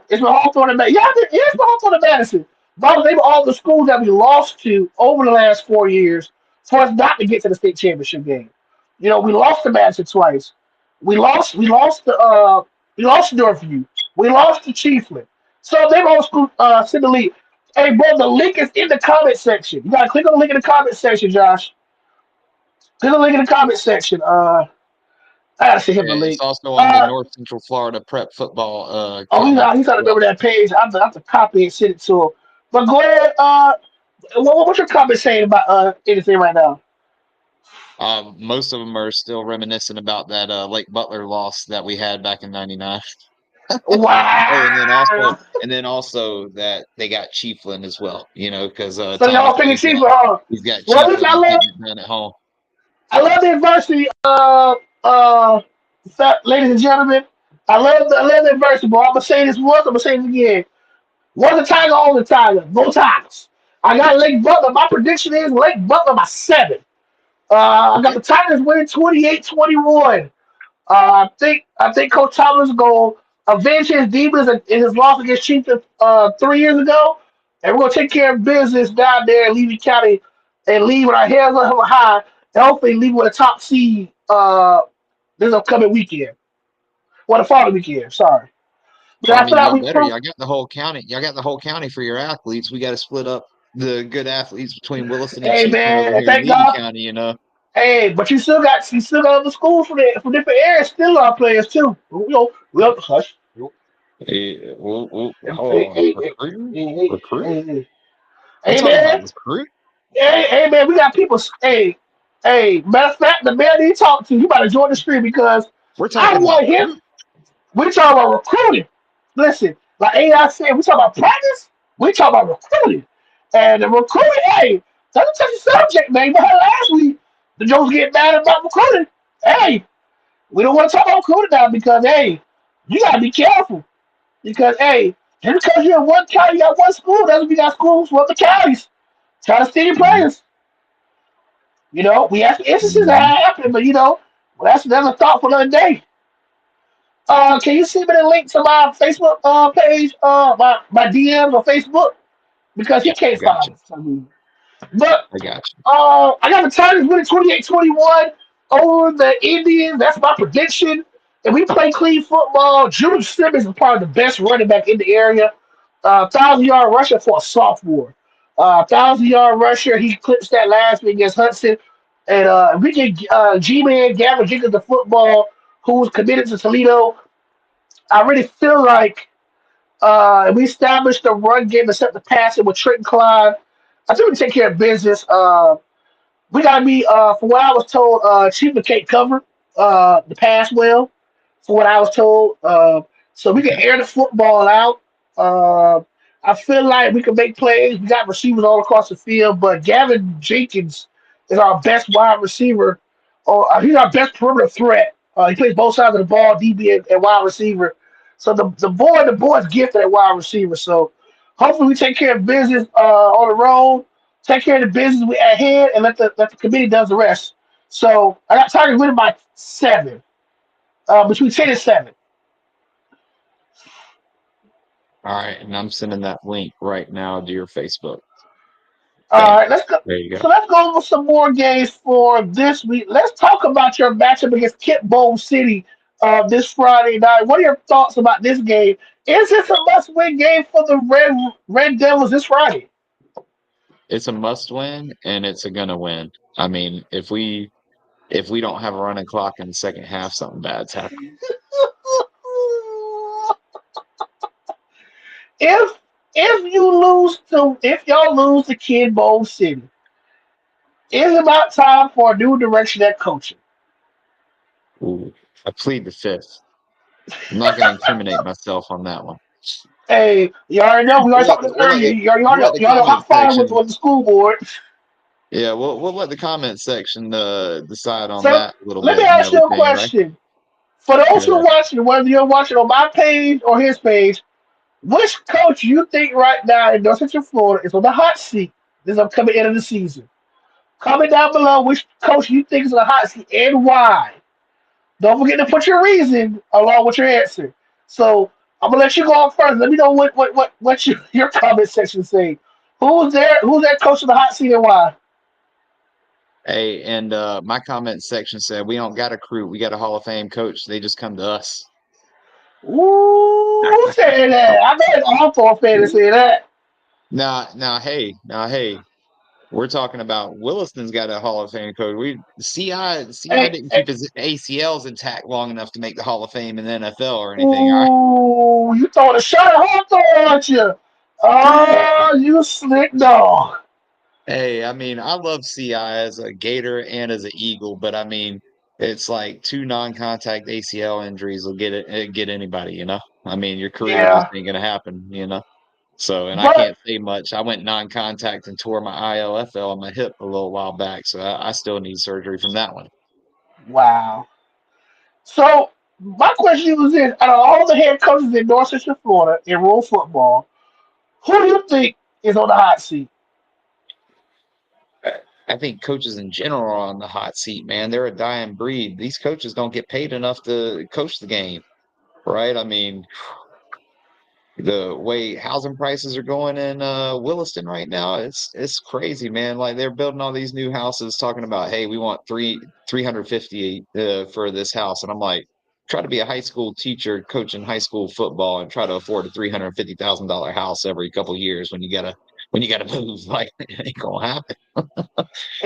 It's been Hawthorne and Madison. Yeah, it's been Hawthorne and Madison. But they were all the schools that we lost to over the last 4 years for us not to get to the state championship game. We lost to Madison twice. We lost to Northview. We lost to Chiefland. So they were all schools in the league. Hey, bro, the link is in the comment section. You gotta click on the link in the comment section, Josh. Click on the link in the comment section. I gotta see him the
Yeah, it's
link.
also on the
Uh,
North Central Florida Prep Football
Oh,
comment
he's
as
got to
well.
remember that page. I have to copy and send it to him. But go ahead. What's your comment saying about anything right now?
Most of them are still reminiscent about that Lake Butler loss that we had back in '99. Oh,
Wow.
and then also that they got Chiefland as well. Because
So
Thomas
y'all thinking cheap, huh?
he's got
Well, listen,
Chiefland getting it done at home.
I love the adversity. Ladies and gentlemen, I love the adversity. But I'm gonna say this once. I'm gonna say it again. Once a Tiger, always a Tiger. Go Tigers. I got Lake Butler. My prediction is Lake Butler by 7. I got
Okay,
the Tigers winning 28-21. I think Coach Thomas going to avenge his demons in his loss against Chiefs 3 years ago, and we're gonna take care of business down there in Levy County and leave with our heads up high, and hopefully leave with a top seed this upcoming weekend. Well, the following weekend. Sorry, but
well, I
I feel
mean,
like
y'all
we
better.
proved.
Y'all got the whole county. Y'all got the whole county for your athletes. We got to split up the good athletes between Williston and
Hey
Chiefland
man,
over
and
here in
thank
Levy
God.
County.
Hey, but you still got other schools from different areas still our players too. We have to hush.
Hey,
Hey,
hold
hey,
on,
hey, hey,
recruit,
hey,
recruit.
hey, hey.
We
Hey,
talking about
man.
recruit?
Hey, man, we got people. Hey, matter of fact, the man he talked to, you better join the stream because
We're
I
talking about
want him.
recruit.
We talking about recruiting. Listen, like AI said, we talking about practice. We talking about recruiting. And the recruiting, hey, that's a touchy subject, man. But last week, the Joes get mad about recruiting. Hey, we don't want to talk about recruiting now because, hey, you got to be careful. Because, hey, just because you're in one county, you got one school, doesn't mean you got schools from other counties. Try to steal your
Mhm,
players. We have instances that
mhm.
happen, but well, that's another thought for another day. Can you send me the link to my Facebook page, my DMs on Facebook? Because he
Yeah, I
can't
got
find
you.
it. But
I got you.
I got the Tigers winning 28-21 over the Indians. That's my prediction. And we play clean football. Julius Simmons is probably the best running back in the area. 1,000-yard rusher for a sophomore. 1,000-yard rusher. He clipped that last week against Hudson. And we get G-Man Gavin Jenkins the football, who was committed to Toledo. I really feel like we established the run game and set the passing with Trenton Klein. I think we take care of business. We gotta be, from what I was told, Chiefland can't cover the pass well. From what I was told, so we can
Okay.
air the football out. Uh, I feel like we can make plays. We got receivers all across the field, but Gavin Jenkins is our best wide receiver, or he's our best perimeter threat. He plays both sides of the ball, DB and wide receiver. So the boy's gifted at wide receiver. So hopefully we take care of business on the road, take care of the business we at hand, and let the committee does the rest. So I got Tigers winning by 7. between 10 and 7.
All right, and I'm sending that link right now to your Facebook.
All
Bam.
right, let's go.
There you go.
So let's go over some more games for this week. Let's talk about your matchup against Kent Bowl City this Friday night. What are your thoughts about this game? Is this a must-win game for the Red Devils this Friday?
It's a must win, and it's a gonna win. I mean, if we don't have a running clock in the second half, something bad's happening.
if if y'all lose to Kent Bowl City, it's about time for a new direction at coaching.
Ooh, I plead the fifth. I'm not gonna incriminate myself on that one.
Hey, you already know. We already talked this earlier.
We'll let the
You already
comment
hot fire with
section.
the school board.
Yeah, we'll let the comment section decide on
So
that a little
let me
bit and
ask you a
everything, right?
question. For those who
Yeah.
are watching, whether you're watching on my page or his page, which coach you think right now in North Central Florida is on the hot seat this upcoming end of the season? Comment down below which coach you think is on the hot seat and why. Don't forget to put your reason along with your answer. So I'm gonna let you go on first. Let me know what your comment section say. Who's there? Who's that coach on the hot seat and why?
Hey, and my comment section said we don't got a crew, we got a Hall of Fame coach. They just come to us.
Ooh, who said that? I know it's all for a fan to say that.
Hey, we're talking about Williston's got a Hall of Fame coach. CI
Hey,
didn't
hey,
keep his ACLs intact long enough to make the Hall of Fame in the NFL or anything. All right.
ooh, you throwing a shot at Hawthorne, aren't you? Oh, you slick dog.
Hey, I mean, I love CI as a Gator and as an Eagle, but I mean, it's like two non-contact ACL injuries will get anybody, you know. I mean, your career just
Yeah,
ain't gonna happen, you know. So, and I
but
can't say much. I went non-contact and tore my ILFL on my hip a little while back, so I still need surgery from that one.
wow. So my question was this: out of all the head coaches in North Central Florida in rural football, who do you think is on the hot seat?
I think coaches in general are on the hot seat, man. They're a dying breed. These coaches don't get paid enough to coach the game, right? I mean, the way housing prices are going in Williston right now, it's crazy, man. Like they're building all these new houses, talking about, hey, we want 350 for this house, and I'm like, try to be a high school teacher coaching high school football and try to afford a $350,000 house every couple of years when you gotta move. Like it ain't gonna happen.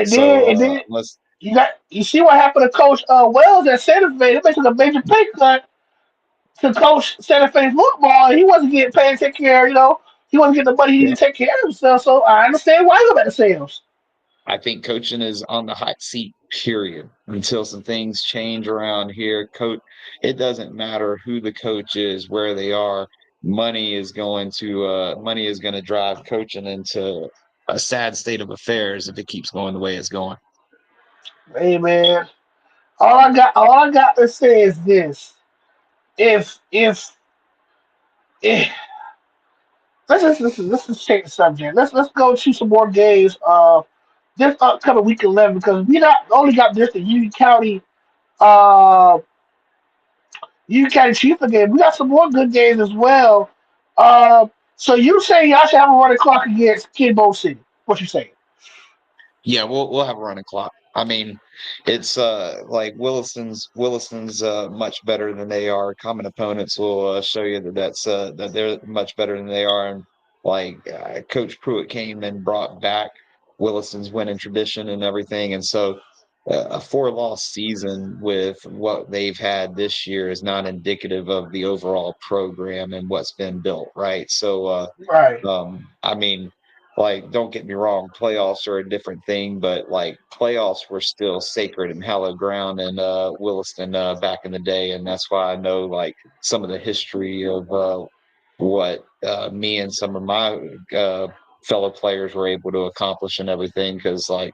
So
And then
let's
you see what happened to Coach Wells at Santa Fe. They took a major pay cut to coach Santa Fe football. And he wasn't getting paid to take care. He wasn't getting the money he
yeah.
needed to take care of himself. So I understand why you go back to sales.
I think coaching is on the hot seat, period, until some things change around here. It doesn't matter who the coach is, where they are. Money is going to drive coaching into a sad state of affairs if it keeps going the way it's going.
Hey man, all I got to say is this: if let's just change the subject. Let's go to some more games. This upcoming week 11 because we not only got this the uh Union County Chiefland game. We got some more good games as well. Uh, so you say y'all should have a running clock against Kid Bowl City? What you saying?
Yeah, we'll have a running clock. I mean, it's like Williston's much better than they are. Common opponents will show you that they're much better than they are. And like Coach Pruitt came and brought back Williston's winning tradition and everything. And so a four-loss season with what they've had this year is not indicative of the overall program and what's been built, right? So
Right.
I mean, like, don't get me wrong, playoffs are a different thing, but like playoffs were still sacred and hallowed ground in Williston back in the day, and that's why I know like some of the history of what me and some of my fellow players were able to accomplish and everything. Because like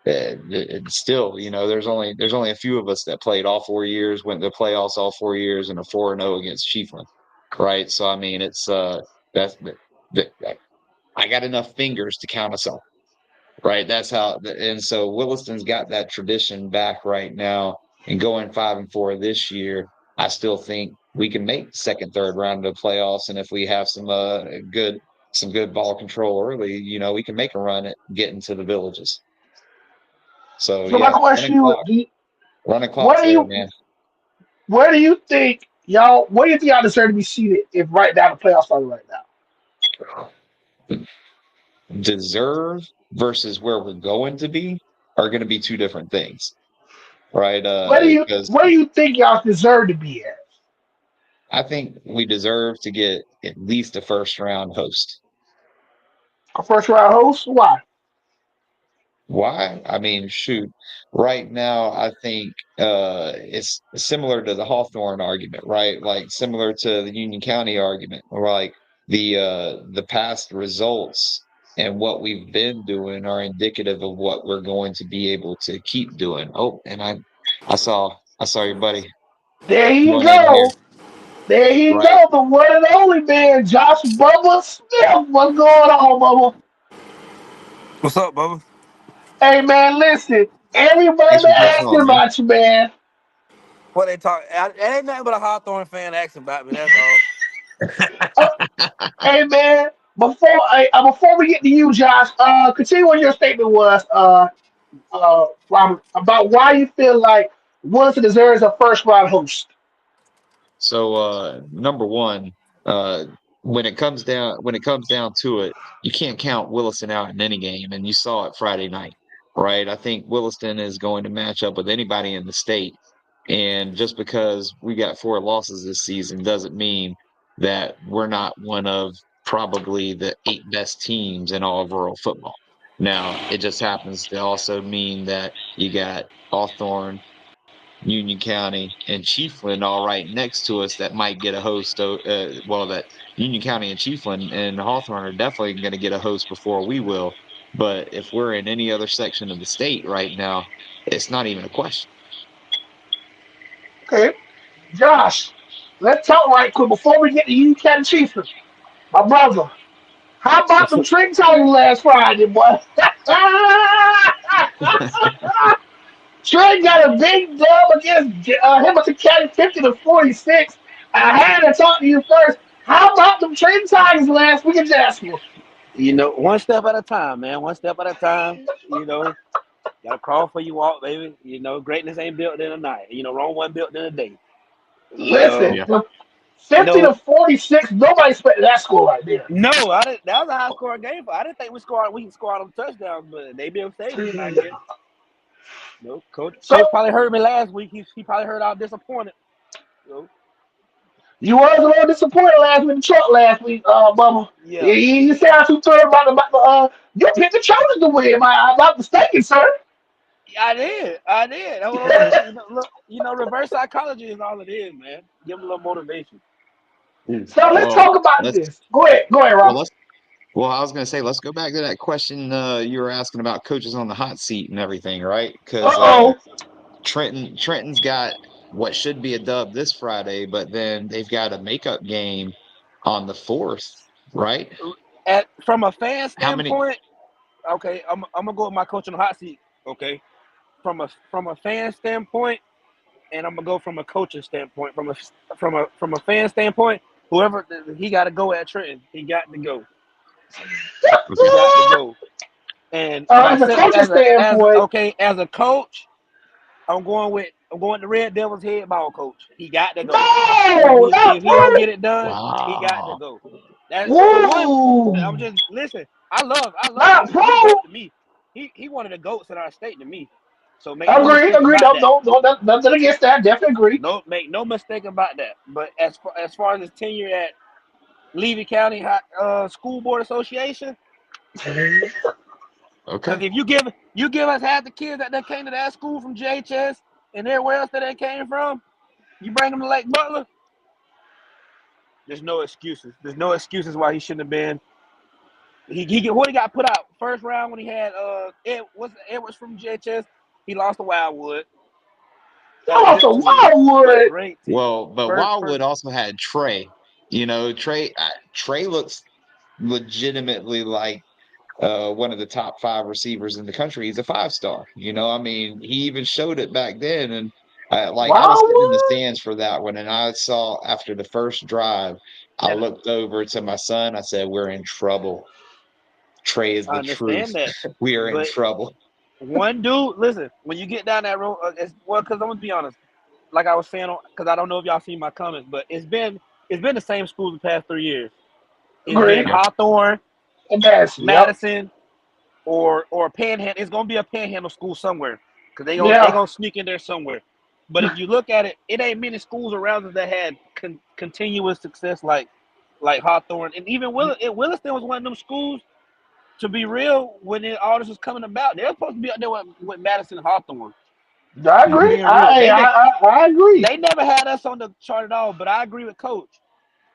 it's still, there's only a few of us that played all 4 years, went to the playoffs all 4 years, and a 4-0 against Chiefland, right? So I mean, it's that's that I got enough fingers to count us all, right? That's how, and so Williston's got that tradition back right now, and going 5-4 this year. I still think we can make second, third round of the playoffs, and if we have some good ball control early, we can make a run at getting to the villages. So
So my
yeah,
question you,
running
what
clock's
do
there,
you
man.
where do you think y'all deserve to be seated if right now the playoffs started right now?
Deserve versus where we're going to be are going to be two different things, right? Because
Where do you think y'all deserve to be at?
I think we deserve to get at least a first round host.
A first round host? Why?
Why? I mean, shoot. Right now, I think it's similar to the Hawthorne argument, right? Like similar to the Union County argument, or like the past results and what we've been doing are indicative of what we're going to be able to keep doing. Oh, and I saw your buddy
There you
going in here,
go. There you
right?
go. The one and only man, Josh Bubba Smith. What's going on, Bubba?
What's up, Bubba?
Hey man, listen. Everybody
Thanks for
been
jumping
asking
on, man.
about you, man.
What they talk? It ain't nothing but a Hawthorne fan asking about me. That's all.
Uh, hey man, before we get to you, Josh, continue what your statement was, Robert, about why you feel like Wilson deserves a first round host.
So number one, uh when it comes down to it, you can't count Williston out in any game, and you saw it Friday night, right? I think Williston is going to match up with anybody in the state. And just because we got 4 losses this season doesn't mean that we're not one of probably the 8 best teams in all of rural football. Now, it just happens to also mean that you got Hawthorne, Union County, and Chiefland all right next to us that might get a host. That Union County and Chiefland and Hawthorne are definitely going to get a host before we will. But if we're in any other section of the state right now, it's not even a question.
Okay, Josh, let's talk right quick before we get to you, Cat Chiefs. My brother, how about
What's
them
up?
Trent Titans last Friday, boy? Trey got a big dub against Hamilton County 50-46. I had to talk to you first. How about them Trey Tigers last week in Jasper?
One step at a time, man. One step at a time. Gotta crawl for you walk, baby. Greatness ain't built in a night. Rome wasn't built in a day. But
Listen,
Yeah.
the
you
50
know,
to 46, nobody expected that score right there.
no, I didn't. That was a high scoring game. I didn't think we can score on touchdowns, but they been saving it, I guess. No,
So
coach probably heard me last week. He probably heard I was disappointed. You know,
you was a little disappointed last week in the truck last week, Bubba.
yeah.
You sound too third about you picked the Trojans to win. I'm not mistaken, sir.
Yeah, I did. I did. That's what I'm saying. Look, reverse psychology is all it is, man. Give them a little motivation.
So let's
Well,
talk about
let's
this. Go ahead,
well
Rob.
let's well, I was going to say, let's go back to that question you were asking about coaches on the hot seat and everything, right?
Uh
Because
oh.
Trenton's got what should be a dub this Friday, but then they've got a makeup game on the 4th, right?
From a fan
How many?
standpoint, okay, I'm gonna go with my coach on the hot seat. Okay, from a fan standpoint, and I'm gonna go from a coaching standpoint. From a fan standpoint, whoever he got to go at Trenton, he got to go. He
Okay.
got to go. And
As a
myself
coaching standpoint,
as a coach, I'm going to Red Devils head ball coach. He got to go.
no, not
If he don't
Pruitt.
get it done, he got to
Wow.
go. That for one, I'm
Woo,
just listen. I love
not
Trenton. He the
Pruitt.
goat to me. He one of the goats in our state to me. So make no
Agree,
mistake
agree.
about that.
Nothing against that. Definitely agree.
No, make no mistake about that. But as far as his tenure at Levy County School Board Association,
Okay.
because if you give us half the kids that came to that school from JHS and everywhere else that they came from, you bring them to Lake Butler. There's no excuses. There's no excuses why he shouldn't have been. What he got put out first round when he had Edwards from JHS. He lost to Wildwood. That
Y'all
was
also
good team,
Wildwood.
great team.
Well, but
First,
Wildwood also had Trey. Trey looks legitimately like one of the top 5 receivers in the country. He's a 5-star. I mean, he even showed it back then. And I was sitting in the
Wildwood?
stands for that one, and I saw after the first drive, I
And
looked over to my son. I said, "We're in trouble. Trey is
I
the truth.
understand that.
We are in
But
trouble."
one dude, listen, when you get down that road, because I'm gonna be honest, like I was saying, because I don't know if y'all seen my comments, but it's been the same school the past 3 years. It's been
Agree.
Yep.
Hawthorne,
And that's, yep.
Madison, or Panhandle. It's gonna be a Panhandle school somewhere because they
Yeah.
gonna sneak in there somewhere. But if you look at it, it ain't many schools around us that had continuous success like Hawthorne, and even Williston was one of them schools. To be real, when all this was coming about, they're supposed to be up there with Madison and Hawthorne.
I
I'm
agree.
being real.
I agree.
They never had us on the chart at all. But I agree with Coach.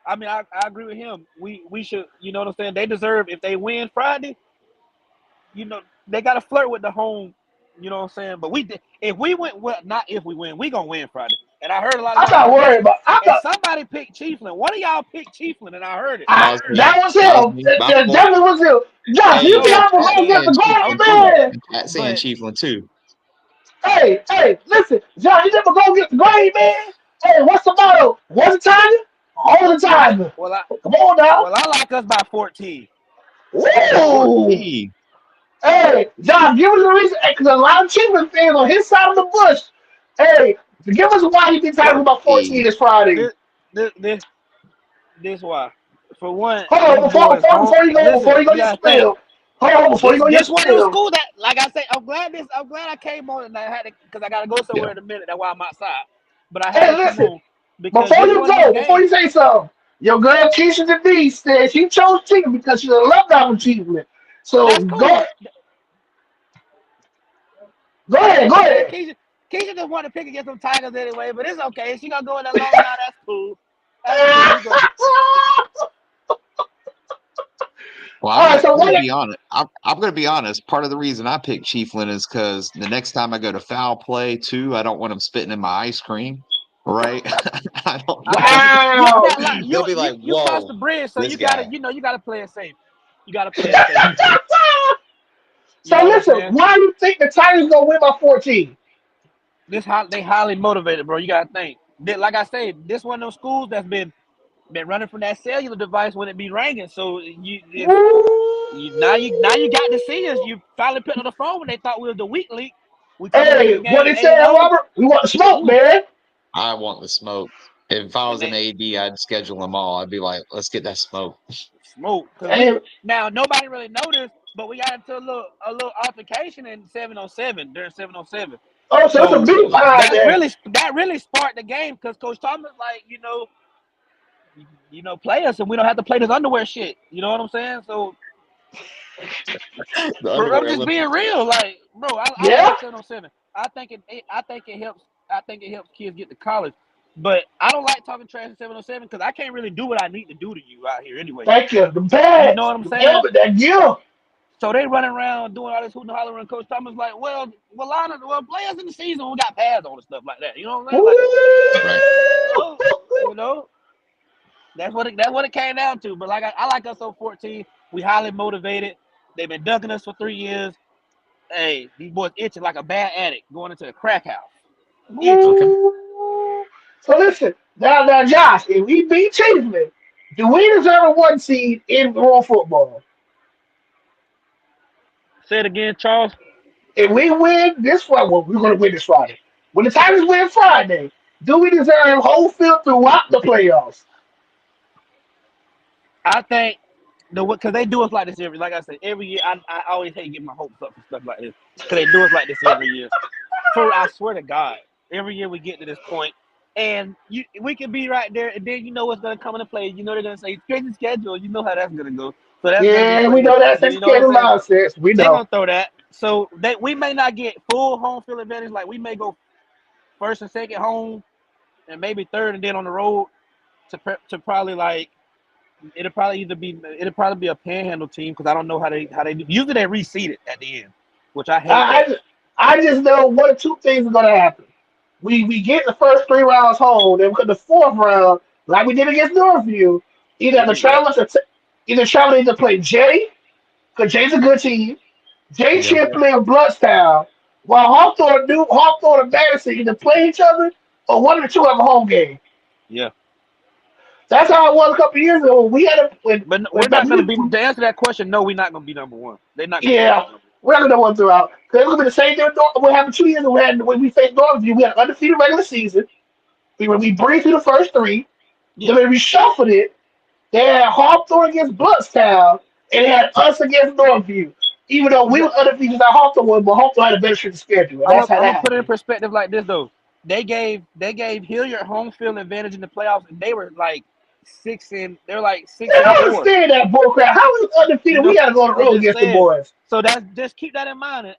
I mean, I agree with him. We should, you know what I'm saying? They deserve, if they win Friday, you know, they got to flirt with the home. You know what I'm saying? But if we win, well, not if we win, we gonna win Friday. And I heard a lot of
I'm
y'all
not worried
predictions,
about. I'm
and
not.
somebody picked Chiefland. One of y'all picked Chiefland, and I heard it.
That was me.
That was
That was
him.
me. My
That
fault.
definitely was him. Josh, you
Hey,
think
and
So
I'm gonna
Pat
go get the
saying
gold,
Chiefland
okay,
too.
man?
And Pat saying
but
Chiefland too.
Hey, listen, Josh, you never go get the grade, man. Hey, what's the motto? What's the time? All the time.
well, I
Come on now.
well I like us by 14.
Woo!
14.
Hey, Josh, give us a reason, because a lot of Chiefs fans on his side of the bush. Hey, give us why you think talking about 14
Hey,
this Friday.
This this this, this why. For one,
Hold on,
these boys home.
before
Listen,
you go
you
your
gotta think.
spill. Hold on, before you go your
This one of those
spill.
schools that, like I say, I'm glad I came on and I had to, because I gotta go
yeah.
somewhere in a minute. That's why I'm outside. But I had
Hey,
to come
listen,
on because this one of them
before you
games.
say something, your girl Keisha Denise said she chose Chiefs because she's a alumni from Chiefland. So
That's cool.
go
Man,
ahead.
Keisha just wanted to pick against some Tigers anyway, but it's okay. She gonna go in alone now. That's cool. That's cool. We go.
Well,
All right, so
I'm gonna
what?
be honest. I'm gonna be honest. Part of the reason I picked Chiefland is because the next time I go to foul play too, I don't want them spitting in my ice cream. Right? I don't
I
want
feel you. You
Wow.
got like
they'll be like,
you cross
"Whoa,
the bridge, so
this
you gotta
guy."
you gotta play it safe. You gotta play it safe. You
So
know what I'm
listen,
saying?
why do you think the Tigers gonna win by 14?
They highly motivated, bro. You gotta think. Like I said, this one of those schools that's been running from that cellular device when it be ringing. So now you got to see us. You finally put on the phone when they thought we was the weak link. We coming into
Hey,
the
what
game
they said,
8-0.
Robert? We want the smoke,
Ooh,
man.
I want the smoke. If I
and
was an
they
AD, I'd schedule them all. I'd be like, "Let's get that smoke."
smoke because we
Hey,
now nobody really noticed, but we got into a little altercation in 707 during 707.
oh, so it's a
So
beat behind there.
that really sparked the game because Coach Thomas like play us and we don't have to play this underwear shit. You know what I'm saying? So
The
bro, I'm
underwear
just being
Olympics.
real. Like, bro, I
Yeah.
love 707. I think it helps. I think it helps kids get to college. But I don't like talking trash in 707 because I can't really do what I need to do to you out here anyway.
Thank you. The
You know
pads,
what I'm
the
saying?
helmet, that gear.
So they running around doing all this hooting and hollering. Coach Thomas like, players in the season we got pads on and stuff like that. You know what I'm saying? Like,
Right.
oh, you know, that's what it came down to. But like I like us on 14. We highly motivated. They've been ducking us for 3 years. Hey, these boys itching like a bad addict going into a crack house. Itching.
Okay.
So listen, now, Josh, if we beat Chiefland, do we deserve a one seed in world football?
Say it again, Charles.
If we win this Friday, well, we're going to win this Friday. When the Tigers win Friday, do we deserve whole field throughout the playoffs?
I think because they do us like this like I said, every year. I always hate getting my hopes up for stuff like this because they do us like this every year. I swear to God, every year we get to this point, and we can be right there, and then you know what's gonna come into play. You know they're gonna say crazy schedule. You know how that's gonna go. So that's gonna be
Yeah, we
crazy.
know that's
You know what I'm
extended
saying?
nonsense. We
They're
know.
gonna throw that. So we may not get full home field advantage. Like we may go first and second home, and maybe third, and then on the road to probably like it'll probably be a panhandle team because I don't know how they do. Usually they reseed it at the end, which I hate
I,
that.
I, I just know one or two things are going to happen. We get the first 3 rounds home, then we get the fourth round, like we did against Northview. Either the
Yep.
travelers, either travelers to play Jay, because Jay's a good team. Jay
Yeah.
Chipley of Bloodstown, while Hawthorne and Madison either play each other or one of the two have a home game.
Yeah.
That's how it was a couple of years ago. We had a
But we're not going to be, to answer that question, no, we're not going to be number one. They're not going to
yeah. We're not gonna one throughout. Because it's gonna be the same thing what happened 2 years ago when we faced Northview. We had an undefeated regular season. We breezed through the first three.
Yeah.
Then we reshuffled it. They had Hawthorne against Bloodstown, and they had us against Northview. Even though we were undefeated at Hawthorne was, but Hawthorne had a better strength schedule. And
I'm
that's how
gonna
that
put it in
happened.
perspective like this though. They gave Hilliard home field advantage in the playoffs, and they were like 6 and
I don't
4.
understand that bullcrap. How we undefeated? We gotta go on the road
I'm just
against the
saying.
boys.
So that's just keep that in mind,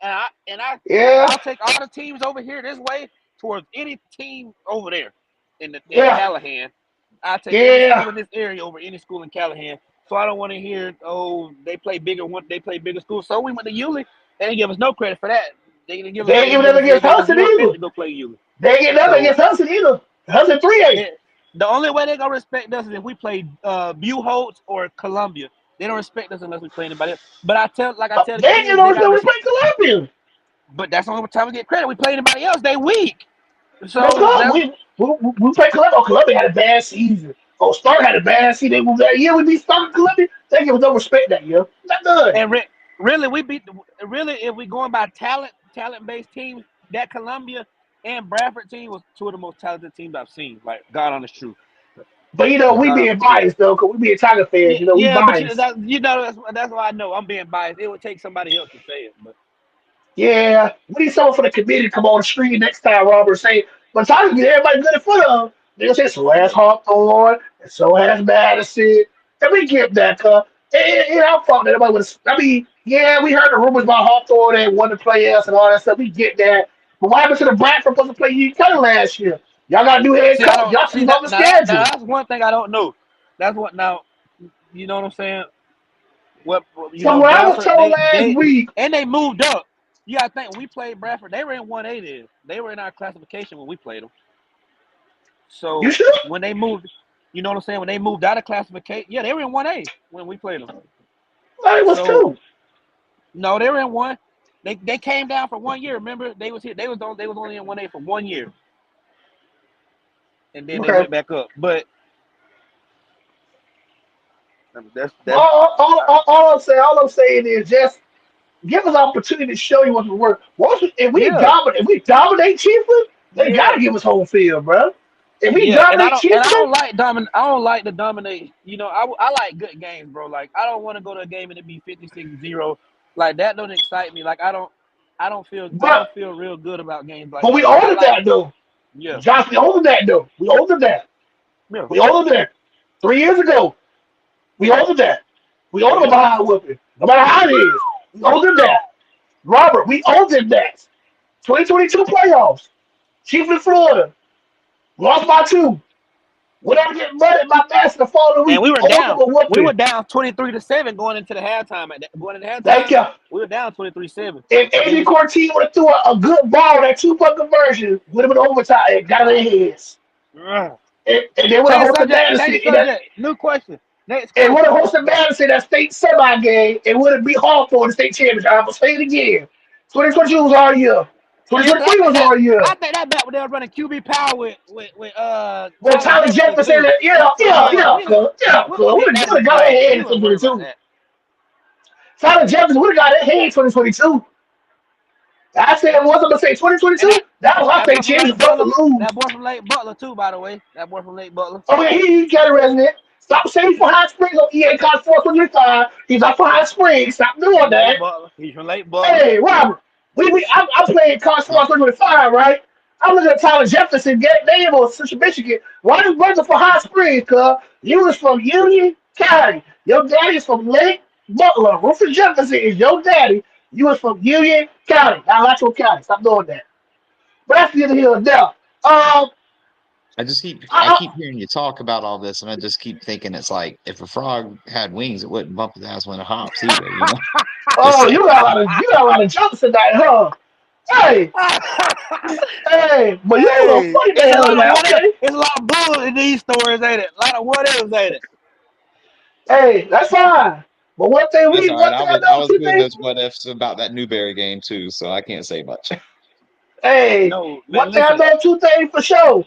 Yeah,
I'll take all the teams over here this way towards any team over there in
yeah,
Callahan. I'll take any
yeah.
school in this area over any school in Callahan. So I don't want to hear, oh, they play bigger schools. So we went to Yulee. They didn't give us no credit for that. They didn't give us.
They ain't giving them against Hudson
no credit
either.
to go play Yulee.
They ain't getting nothing against Hudson either. Hudson 3A.
The only way they're gonna respect us is if we play Buchholz or Columbia. They don't respect us unless we play anybody else. But I tell the kids,
They ain't gonna respect Columbia.
but that's the only time we get credit. We play anybody else, they weak. So
we played Columbia. Oh, Columbia had a bad season. Oh, Stark had a bad season. They moved that year. We beat Stark Columbia. They give us no respect that year. Not good.
And really, if we going by talent-based teams, that Columbia and Bradford team was two of the most talented teams I've seen. Like, God honest truth.
But we being biased though, because we being Tiger fans. We biased.
But that's why I know I'm being biased. It would take somebody else to say it, but
Yeah, we need someone for the committee to come on the screen next time, Robert. Say, but Tiger get everybody good at foot. They'll say so has Hawthorne, and so has Madison, and we get that. And our fault that everybody was. I mean, yeah, we heard the rumors about Hawthorne and wanted to play us and all that stuff. We get that. But what happened to the Bradford supposed to play Union County last year? Y'all got to do head coach. Y'all see on the schedule.
That's one thing I don't know. That's what now. You know what I'm saying? What
I was told last week,
and they moved up. You gotta think when we played Bradford, they were in 1A then. They were in our classification when we played them. So when they moved, you know what I'm saying? When they moved out of classification, yeah, they were in 1A when we played them.
It was two.
No, they were in 1. They came down for 1 year. Remember, they was here. They was only in 1A for 1 year, and then they went back up. But that's
all I'm saying is just give us opportunity to show you what's work. If we dominate Chiefland, they gotta give us home field, bro. If we dominate Chiefland,
I don't like to dominate. You know, I like good games, bro. Like I don't want to go to a game and it be 56-0. Like that don't excite me. Like I don't feel real good about games like that.
But we ordered that though.
Yeah.
Josh, we ordered that though. We ordered that.
Yeah.
We ordered that 3 years ago. We ordered that. We ordered a behind whooping. No matter how it is. We ordered that. Robert, we ordered that. 2022 playoffs. Chiefland, Florida. Lost by 2. Without getting mudded by Mass the following week.
And we were down. We were down 23-7 going into the halftime.
Thank you.
We were down 23-7.
If Andy Cortez would have threw a good ball, that 2-point conversion would have been overtime. It got in their heads. And they would have hosted Madison.
New question.
And would have hosted Madison that state semi game. It would have beat Hawthorne the state championship. I'm gonna say it again. 2022 was our year. 2023 was our year.
I think that back when they were running QB power with
Tyler Jefferson. Yeah. We would have got ahead in 2022. Tyler Jefferson would have got ahead in 2022. I said it wasn't gonna say 2022. That was our state championship.
That boy from Lake Butler too, by the way. That boy from Lake Butler.
Oh yeah, he got a resident. Stop saying for High Springs on EA College 425. He's up for High Springs. Stop doing that.
He's from Lake Butler.
Hey, Robert. I'm playing College 425, right? I'm looking at Tyler Jefferson, name on Central Michigan. Why you running for High Springs, cuz? You was from Union County. Your daddy is from Lake Butler. Rufus Jefferson is your daddy. You was from Union County, not Alachua County. Stop doing that. But that's the other hill now.
I keep hearing you talk about all this, and I just keep thinking it's like if a frog had wings, it wouldn't bump his ass when it hops either. You know?
Oh, you got a lot of jumps tonight, huh? Hey, but you know, funny the hell okay?
It's a lot of bull in these stories, ain't it? A lot of what else, ain't it?
Hey, that's fine. But one thing
I was doing those what ifs about that Newberry game too, so I can't say much.
Hey,
No, man,
one thing I
listen.
know, two things for sure.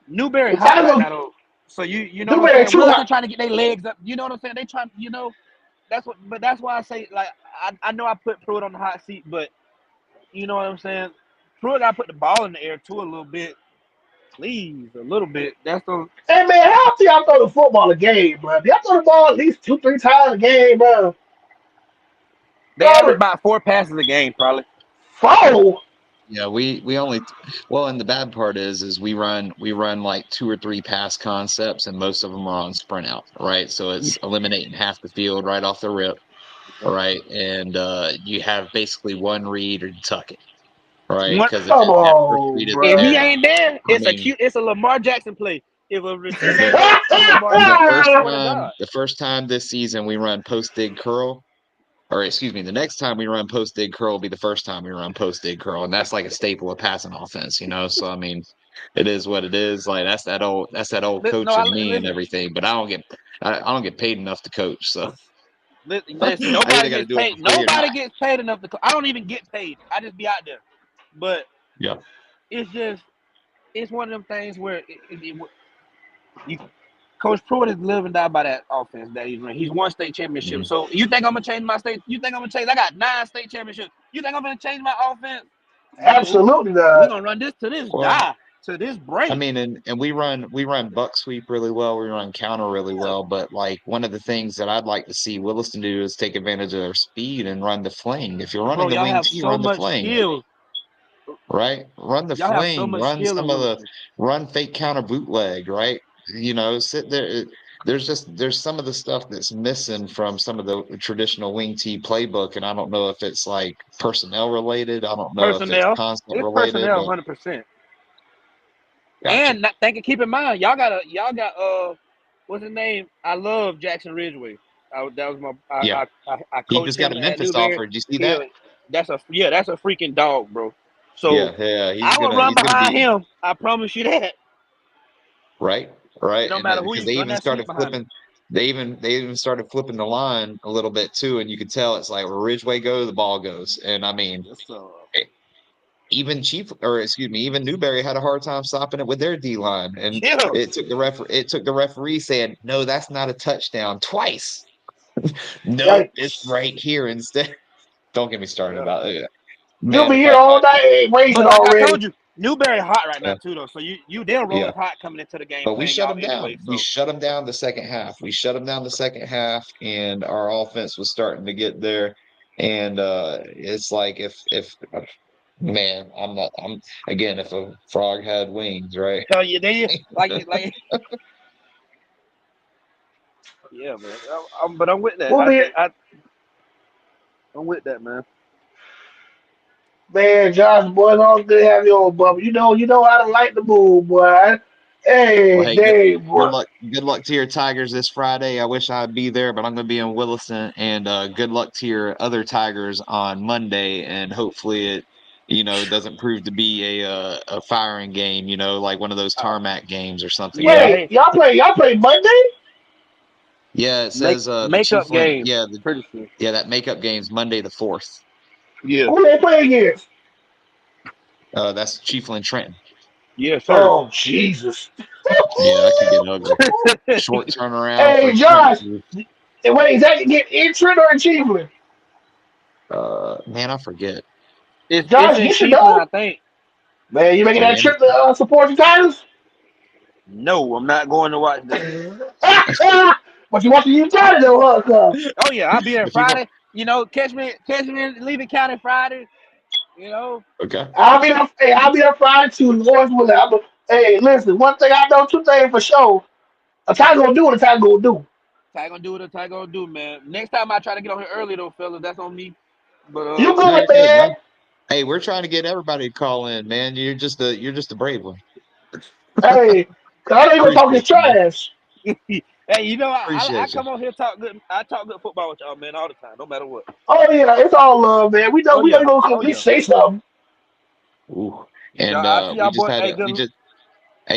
Newberry
The
hot right
Tigers,
now, though. So you know what I'm
Newberry
saying?
too
Williston
hot.
trying to get their legs up. You know what I'm saying? They trying, that's what. But that's why I say, like, I know I put Pruitt on the hot seat, but you know what I'm saying? Pruitt, I put the ball in the air too a little bit. Please, a little bit. That's the.
Hey man, how often y'all throw the football a game, bro? Y'all throw the ball at least 2, 3 times a game, bro.
They average
Robert,
about 4 passes a game, probably.
4.
Yeah, we only well, and the bad part is we run like 2 or 3 pass concepts, and most of them are on sprint out, right? So it's eliminating half the field right off the rip, right? And you have basically one read or tuck it, right?
What?
Because if
Come
that first
on,
read isn't
If he
bro.
there,
ain't there,
I
it's a
mean,
cute. It's a Lamar Jackson play. If a receiver ain't
the
there, it's Lamar
the
Jackson. I
first
swear to
time
God.
the first time this season we run post dig curl, or excuse me, the next time we run post dig curl will be the first time we run post dig curl, and that's like a staple of passing offense, you know. So I mean, it is what it is. Like that's that old
No,
coach in me and everything. But I don't get paid enough to coach, so
listen.
I either
Nobody
got to
gets
do it for
paid.
free or
Nobody
not.
gets paid enough to. I don't even get paid. I just be out there. But
Yeah.
it's just it's one of them things where you Coach Pruitt is live and die by that offense that he's running. He's won state championship.
Mhm.
So you think I'm gonna change my state? You think I'm gonna change? I got 9 state championships. You think I'm gonna change my offense? No.
Absolutely
We're
not.
gonna run this to this
Well,
die to this
I
break.
mean, and we run buck sweep really well. We run counter really
Yeah.
well. But like one of the things that I'd like to see Williston do is take advantage of their speed and run the fling. If you're running
Bro,
the
y'all
wing
have
T,
so
run the
much
fling,
skill.
right? Run the
Y'all have so
fling,
much
run
skill in
some of the
Williston.
run fake counter bootleg, right? Sit there. There's some of the stuff that's missing from some of the traditional wing T playbook, and I don't know if it's like personnel related. I don't know if it's
Personnel.
concept
It's
related,
personnel
but
100%.
gotcha.
And keep in mind, y'all got what's his name? I love Jackson Ridgeway. That was my
Yeah,
I
he
coached
just got
him
a
at
Memphis
Newberry.
offer. Did you see
Yeah,
that?
that's a freaking dog, bro. So
Yeah,
I will run
he's gonna
behind
be
him. I promise you that.
right, right,
No
and
matter who
because
you run that seat behind him.
they even started flipping the line a little bit too, and you could tell it's like where Ridgeway goes, the ball goes, and I mean,
Yes, sir.
even Newberry had a hard time stopping it with their D line, and
Yeah.
it took the referee saying, "No, that's not a touchdown," twice. Nope, it's
Yikes.
right here instead. Don't get me started
Yeah.
about it.
You'll
Man,
be
if
here all night racing
But like I told
already.
you, Newberry hot right now
yeah,
too though. So they're
yeah.
rolling hot coming into the game
But we
playing
shut
y'all
them down.
anyway.
We
So
shut them down the second half. We shut them down the second half, and our offense was starting to get there. And it's like if man, I'm again, if a frog had wings, right?
hell yeah, they like yeah, man. But I'm with that.
We'll be
I'm with that, man.
man, Josh, boy, it's all good to have you on, Bubba. You know how to light the mood, boy.
Well,
Hey,
hey,
Dave, boy.
good luck to your Tigers this Friday. I wish I'd be there, but I'm going to be in Williston. And good luck to your other Tigers on Monday. And hopefully it, doesn't prove to be a firing game. Like one of those tarmac games or something.
Yeah,
Wait,
hey,
y'all play Monday?
Yeah, it says the
makeup
Chiefland.
game. Pretty sure.
Yeah, that makeup game's Monday the 4th.
Yeah.
Who they play against?
That's Chiefland Trenton.
Yeah, sir.
Oh, Jesus.
Yeah, that could get ugly. Short turnaround for
Hey,
Trenton.
Josh. Wait, is that get entrant or achievement?
Man, I forget.
It's
Josh,
in
you should
Chiefland,
know.
I think.
Man, you making
Oh,
that
yeah.
trip to support your Tigers?
No, I'm not going to watch that.
But you want to use Tigers, though, huh, cuz?
Oh yeah, I'll be there
If you want,
Friday. Catch me in Levy County Friday. You know.
okay.
I'll be there Friday too. Lord's willing. Hey, listen, one thing I know, two things for sure. A Tiger gonna do what a Tiger gonna do.
Ty gonna do what Ty gonna do, man. Next time I try to get on here early though, fellas, that's on me. But
You
No,
good,
you're good,
man.
bro. Hey, we're trying to get everybody to call in, man. You're just a brave one.
Hey, cause I know you gonna talk his
Appreciate you, man.
trash.
hey, I
Appreciate you.
come on here talk good. I talk good football with y'all, man, all the time, no matter what.
Oh yeah, it's all love, man.
Oh
We know
yeah,
you gonna come
oh
just
yeah.
say something.
Ooh.
Y'all,
And
I see
we
y'all
just
boy.
had
Hey, good.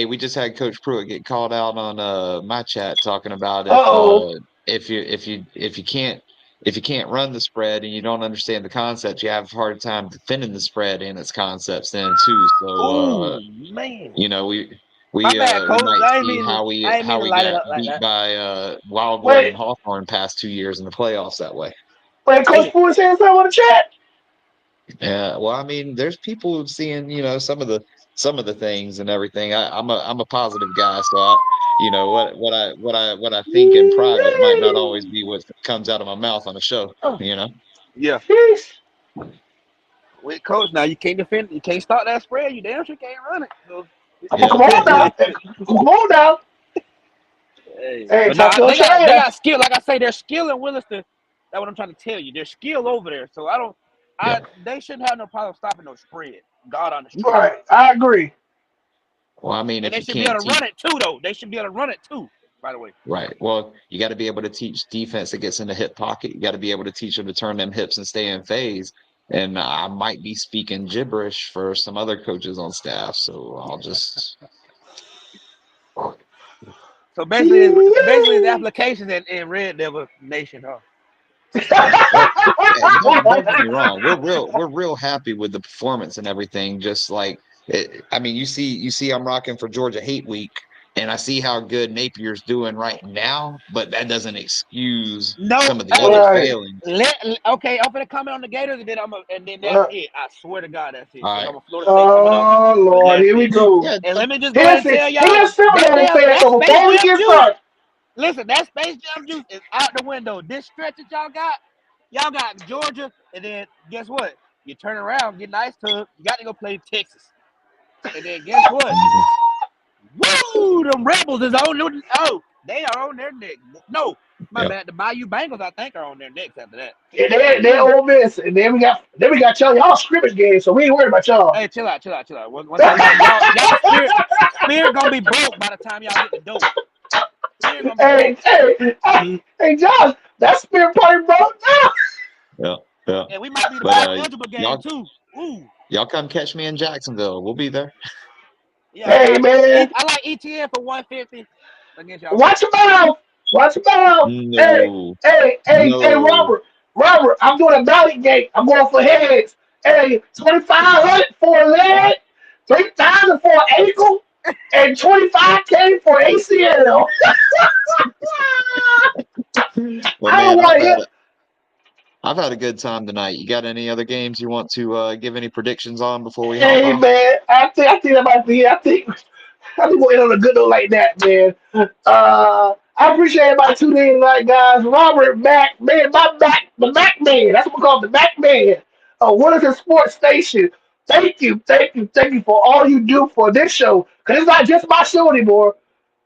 we just had Coach Pruitt get called out on my chat talking about
Uh oh.
if you can't if you can't run the spread and you don't understand the concepts, you have a hard time defending the spread and its concepts then too. So
Oh man,
you know, we
my bad,
we
coach.
might
I ain't
see
mean to. I ain't mean
how
to
we
light it
got
up like
beat
that.
by Wildwood and
Wait,
Hawthorne past 2 years in the playoffs that way.
wait, Coach
Hey,
Pooh saying something on the chat.
Yeah, well, I mean, there's people seeing, some of the things and everything. I'm a positive guy, so what I think in private might not always be what comes out of my mouth on a show, you know.
yeah.
Sheesh.
With coach, now you can't defend. You can't stop that spread. You damn sure can't run it. So,
Yeah,
Come on
yeah.
now. Hey, come on now.
hey,
Hey,
but
talk
nah,
your
they
trash.
got skill. Like I say, there's skill in Williston. That's what I'm trying to tell you. There's skill over there. So
Yeah.
they shouldn't have no problem stopping no spread. God honest truth.
Right, I agree.
Well, I mean,
And
if
they
you
should be able
can't
to
teach,
run it too, though. They should be able to run it too. By the way.
right? Well, you got to be able to teach defense that gets in the hip pocket. You got to be able to teach them to turn them hips and stay in phase. And I might be speaking gibberish for some other coaches on staff, so I'll just.
So basically the applications in Red Devil Nation, huh?
Well, don't get me wrong. We're real happy with the performance and everything. Just like I mean, you see, I'm rocking for Georgia Hate Week, and I see how good Napier's doing right now, but that doesn't excuse
No,
some of the
hey,
other
Right.
failings.
okay, I'm gonna comment on the Gators and then that's
Uh,
it. I swear to God, that's it.
All
Because
right.
I'm a Florida State coming up,
oh
but
Lord,
that's
here we
it.
go.
Yeah.
And let me just go ahead and
Listen,
tell
he
y'all
is still gonna say that
that
so
Space
before we
Jam
get
juice.
started.
Listen, that Space Jam juice is out the window. This stretch that y'all got Georgia, and then guess what? You turn around, get an ice tub. You got to go play Texas, and then guess what?
Mhm.
Woo! Them Rebels is on. Oh, they are on their neck. No, my
Yep.
bad. The Bayou Bengals, I think, are on their necks after that.
And they Ole Miss, and then we got y'all scrimmage games, so we ain't worried about y'all.
Hey, chill out. One thing about y'all spirit gonna be broke by the time y'all get the dope. Spirit gonna be broke.
Hey, Josh, that spirit party broke down.
Yeah. Yeah.
And we might be the
But
bowl eligible game
y'all
too. Ooh,
y'all come catch me in Jacksonville. We'll be there.
yeah.
Hey man,
I like ETN for 150 against y'all.
watch your mouth. Watch your mouth.
No. No.
Robert, I'm doing a ballot gate. I'm going for heads. Hey, 2,500 for a leg, 3,000 for an ankle, and 25K for ACL.
Well,
I don't
man,
want to hear.
I've had a good time tonight. You got any other games you want to give any predictions on before we hop
Hey
off?
man, I think that might be. I think we'll end on a good note like that, man. I appreciate everybody tuning in tonight, guys. Robert Mack, man, the Mac man. That's what we call him, the Mac man. Williston Sports Station. Thank you for all you do for this show. Because it's not just my show anymore.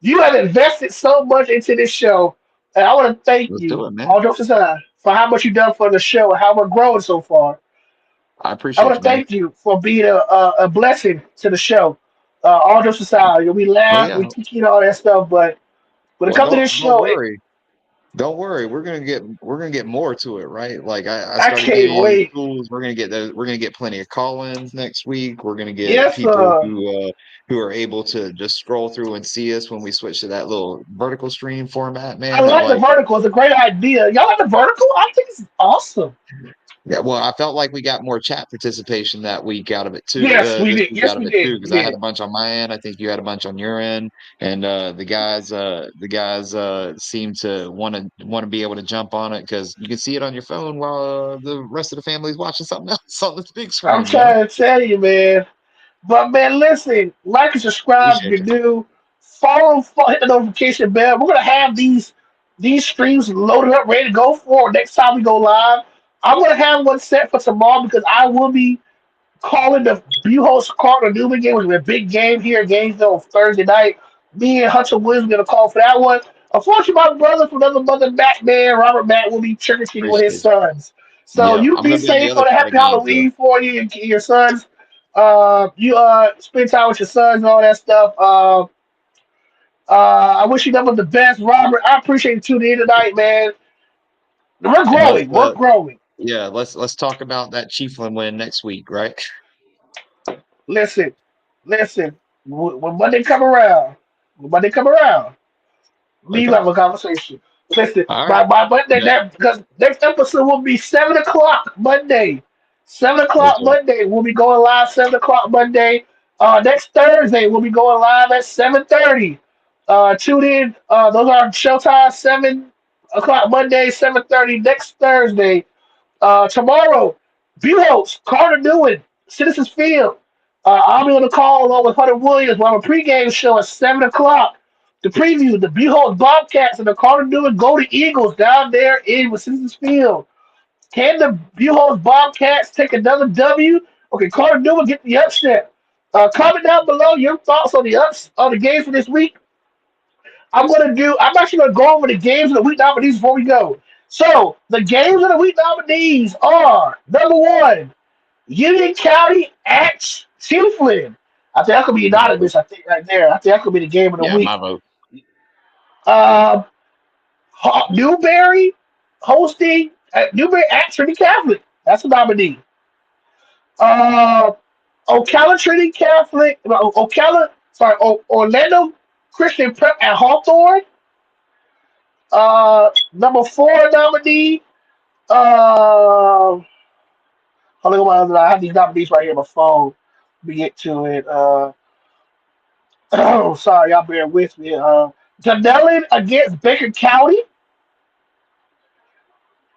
You have invested so much into this show. And I want to thank
Let's
you,
do it, man.
all jokes aside, for how much you've done for the show and how we're growing so far.
I
I
appreciate
want to
you, man.
thank you for being a blessing to the show. All jokes aside, we
Oh
laugh,
yeah.
we teach all that stuff, but when it
Well,
comes to this
don't
show,
worry. Don't worry. We're gonna get more to it, right? Like I
I
started giving
can't
you the
wait.
tools. We're gonna get plenty of call-ins next week. We're gonna get
Yes,
people who are able to just scroll through and see us when we switch to that little vertical stream format,
I
man. That
like the
like
vertical. It's a great idea. Y'all like the vertical? I think it's awesome.
Yeah, well, I felt like we got more chat participation that week out of it too.
Yes, we
This
did.
week
Yes,
out of
we
it
did.
too,
We
because I had
did.
a bunch on my end. I think you had a bunch on your end, and the guys seem to want to be able to jump on it because you can see it on your phone while the rest of the family's watching something else on this big
I'm
screen. You know,
trying to tell you, man. But man, listen, like and subscribe if
appreciate
you're
you.
new. Hit the notification bell. We're gonna have these streams loaded up, ready to go for next time we go live. I'm gonna have one set for tomorrow because I will be calling the Buchholz Cardinal Newman game, which is a big game here in Gainesville on Thursday night. Me and Hunter Williams are gonna call for that one. Unfortunately, my brother from another mother, Matt man, Robert Matt, will be trick or treating with his
Appreciate
sons. So
you. Yeah,
you
I'm
be
gonna be on the
safe
other
for the
side of
happy
Gainesville.
Halloween for you and your sons. You spend time with your sons and all that stuff. I wish you nothing but the best, Robert. I appreciate you tuning in tonight, man. We're
And
growing. We're growing.
let's talk about that Chiefland win next week, right?
Listen, listen. When Monday come around, me and you
Okay.
have a conversation. Listen,
All
by
right.
Monday,
Yeah.
because next episode will be 7 o'clock Monday. 7 o'clock
Yes, sir.
Monday. We'll be going live 7 o'clock Monday. Next Thursday we'll be going live at 7:30. Tune in. Those are showtime 7 o'clock Monday, 7:30 next Thursday. Tomorrow, Buchholz, Carter Newman, Citizens Field. I'll be on the call along with Hunter Williams. We'll have a pregame show at 7 o'clock to preview the Buchholz Bobcats and the Carter Newman Golden Eagles down there in Citizens Field. Can the Buchholz Bobcats take another W? Okay, Carter Newman get the upset. Comment down below your thoughts on the games for this week. I'm actually gonna go over the games of the week nominees before we go. So the games of the week nominees are number one, Union County at Chiefland. I think that could be
My vote.
unanimous. I think right there. I think that could be the game of the
Yeah,
week.
my vote.
Um, Newberry hosting Newberry at Trinity Catholic. That's a nominee. Uh, Ocala Trinity Catholic. Orlando Christian Prep at Hawthorne. Number four nominee. Hold on, I have these nominees right here on my phone. Let me get to it. Oh, sorry, y'all bear with me. Dunellen against Baker County.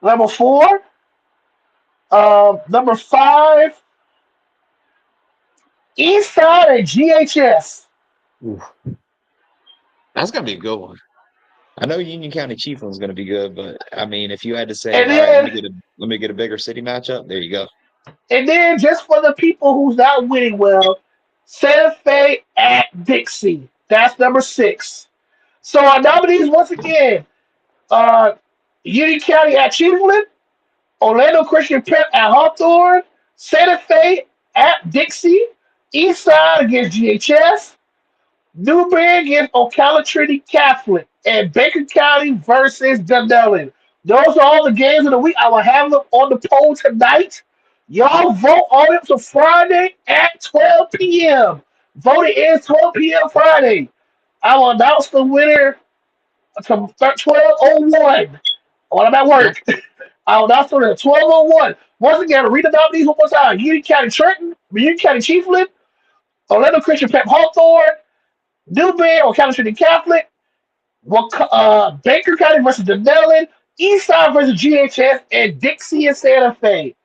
Number four. Number five. Eastside and GHS.
Ooh, that's gonna be a good one. I know Union County Chiefland's gonna be good, but I mean, if you had to say,
And
all right,
then
let me get a bigger city matchup, there you go.
just for the people who's not winning well, Santa Fe at Dixie. That's number six. So our nominees once again, uh, Union County at Chiefland, Orlando Christian Prep at Hawthorne, Santa Fe at Dixie, Eastside against GHS, Newberry against Ocala Trinity Catholic, and Baker County versus Dunellen. Those are all the games of the week. I will have them on the poll tonight. Y'all vote on it for Friday at 12 p.m. Voting is 12 p.m. Friday. I will announce the winner to 12:01 when I'm at
Yeah.
work. I'll announce the winner at 12:01. Once again, read the nominees one more time. Union County Trenton, Union County Chiefland, Orlando Christian Prep Hawthorne, Newberry or County Trinity Catholic, Baker County versus Dunellen, Eastside versus GHS, and Dixie and Santa Fe.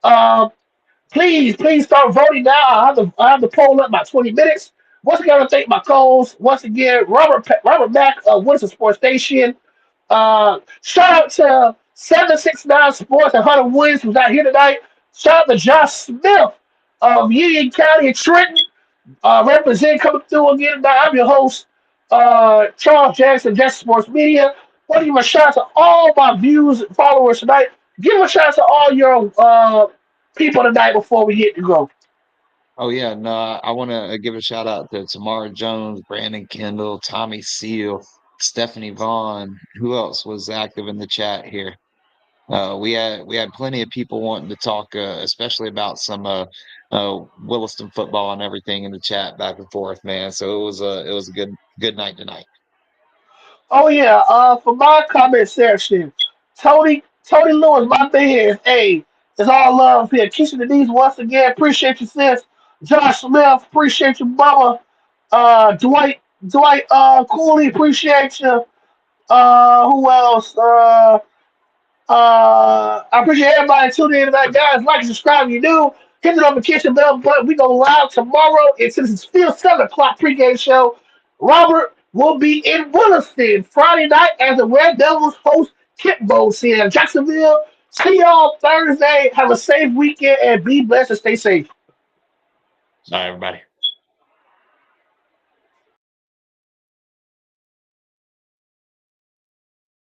Um, please start voting now. I have the poll up about 20 minutes. Once again, I want to thank my co-hosts. Once again, Robert Mack of Williston Sports Station. Shout out to 769 Sports and Hunter Williams, who's not here tonight. Shout out to Josh Smith of Union County and Trenton. Represent coming through again tonight. I'm your host, Charles Jackson Sports Media. Want to give a shout out to all my viewers and followers tonight. Give a shout out to all your people tonight before we get to go.
Oh yeah, no, I want to give a shout out to Tamara Jones, Brandon Kendall, Tommy Seal, Stephanie Vaughn. Who else was active in the chat here? We had plenty of people wanting to talk, especially about some Williston football and everything in the chat back and forth, man. So it was a good night tonight.
Oh yeah, for my comment section, Tony Lewis, my man, hey, it's all love here. Keisha Denise, once again, appreciate you, sis. Josh Smith, appreciate you, mama. Dwight Cooley, appreciate you. Who else? I appreciate everybody tuning in tonight, guys. Like and subscribe if you do. Hit the notification bell button. We go live tomorrow. It's Citizens Field 7 o'clock pregame show. Robert will be in Williston Friday night as the Red Devils host Kickball here in Jacksonville. See y'all Thursday. Have a safe weekend and be blessed and stay safe.
All right, everybody.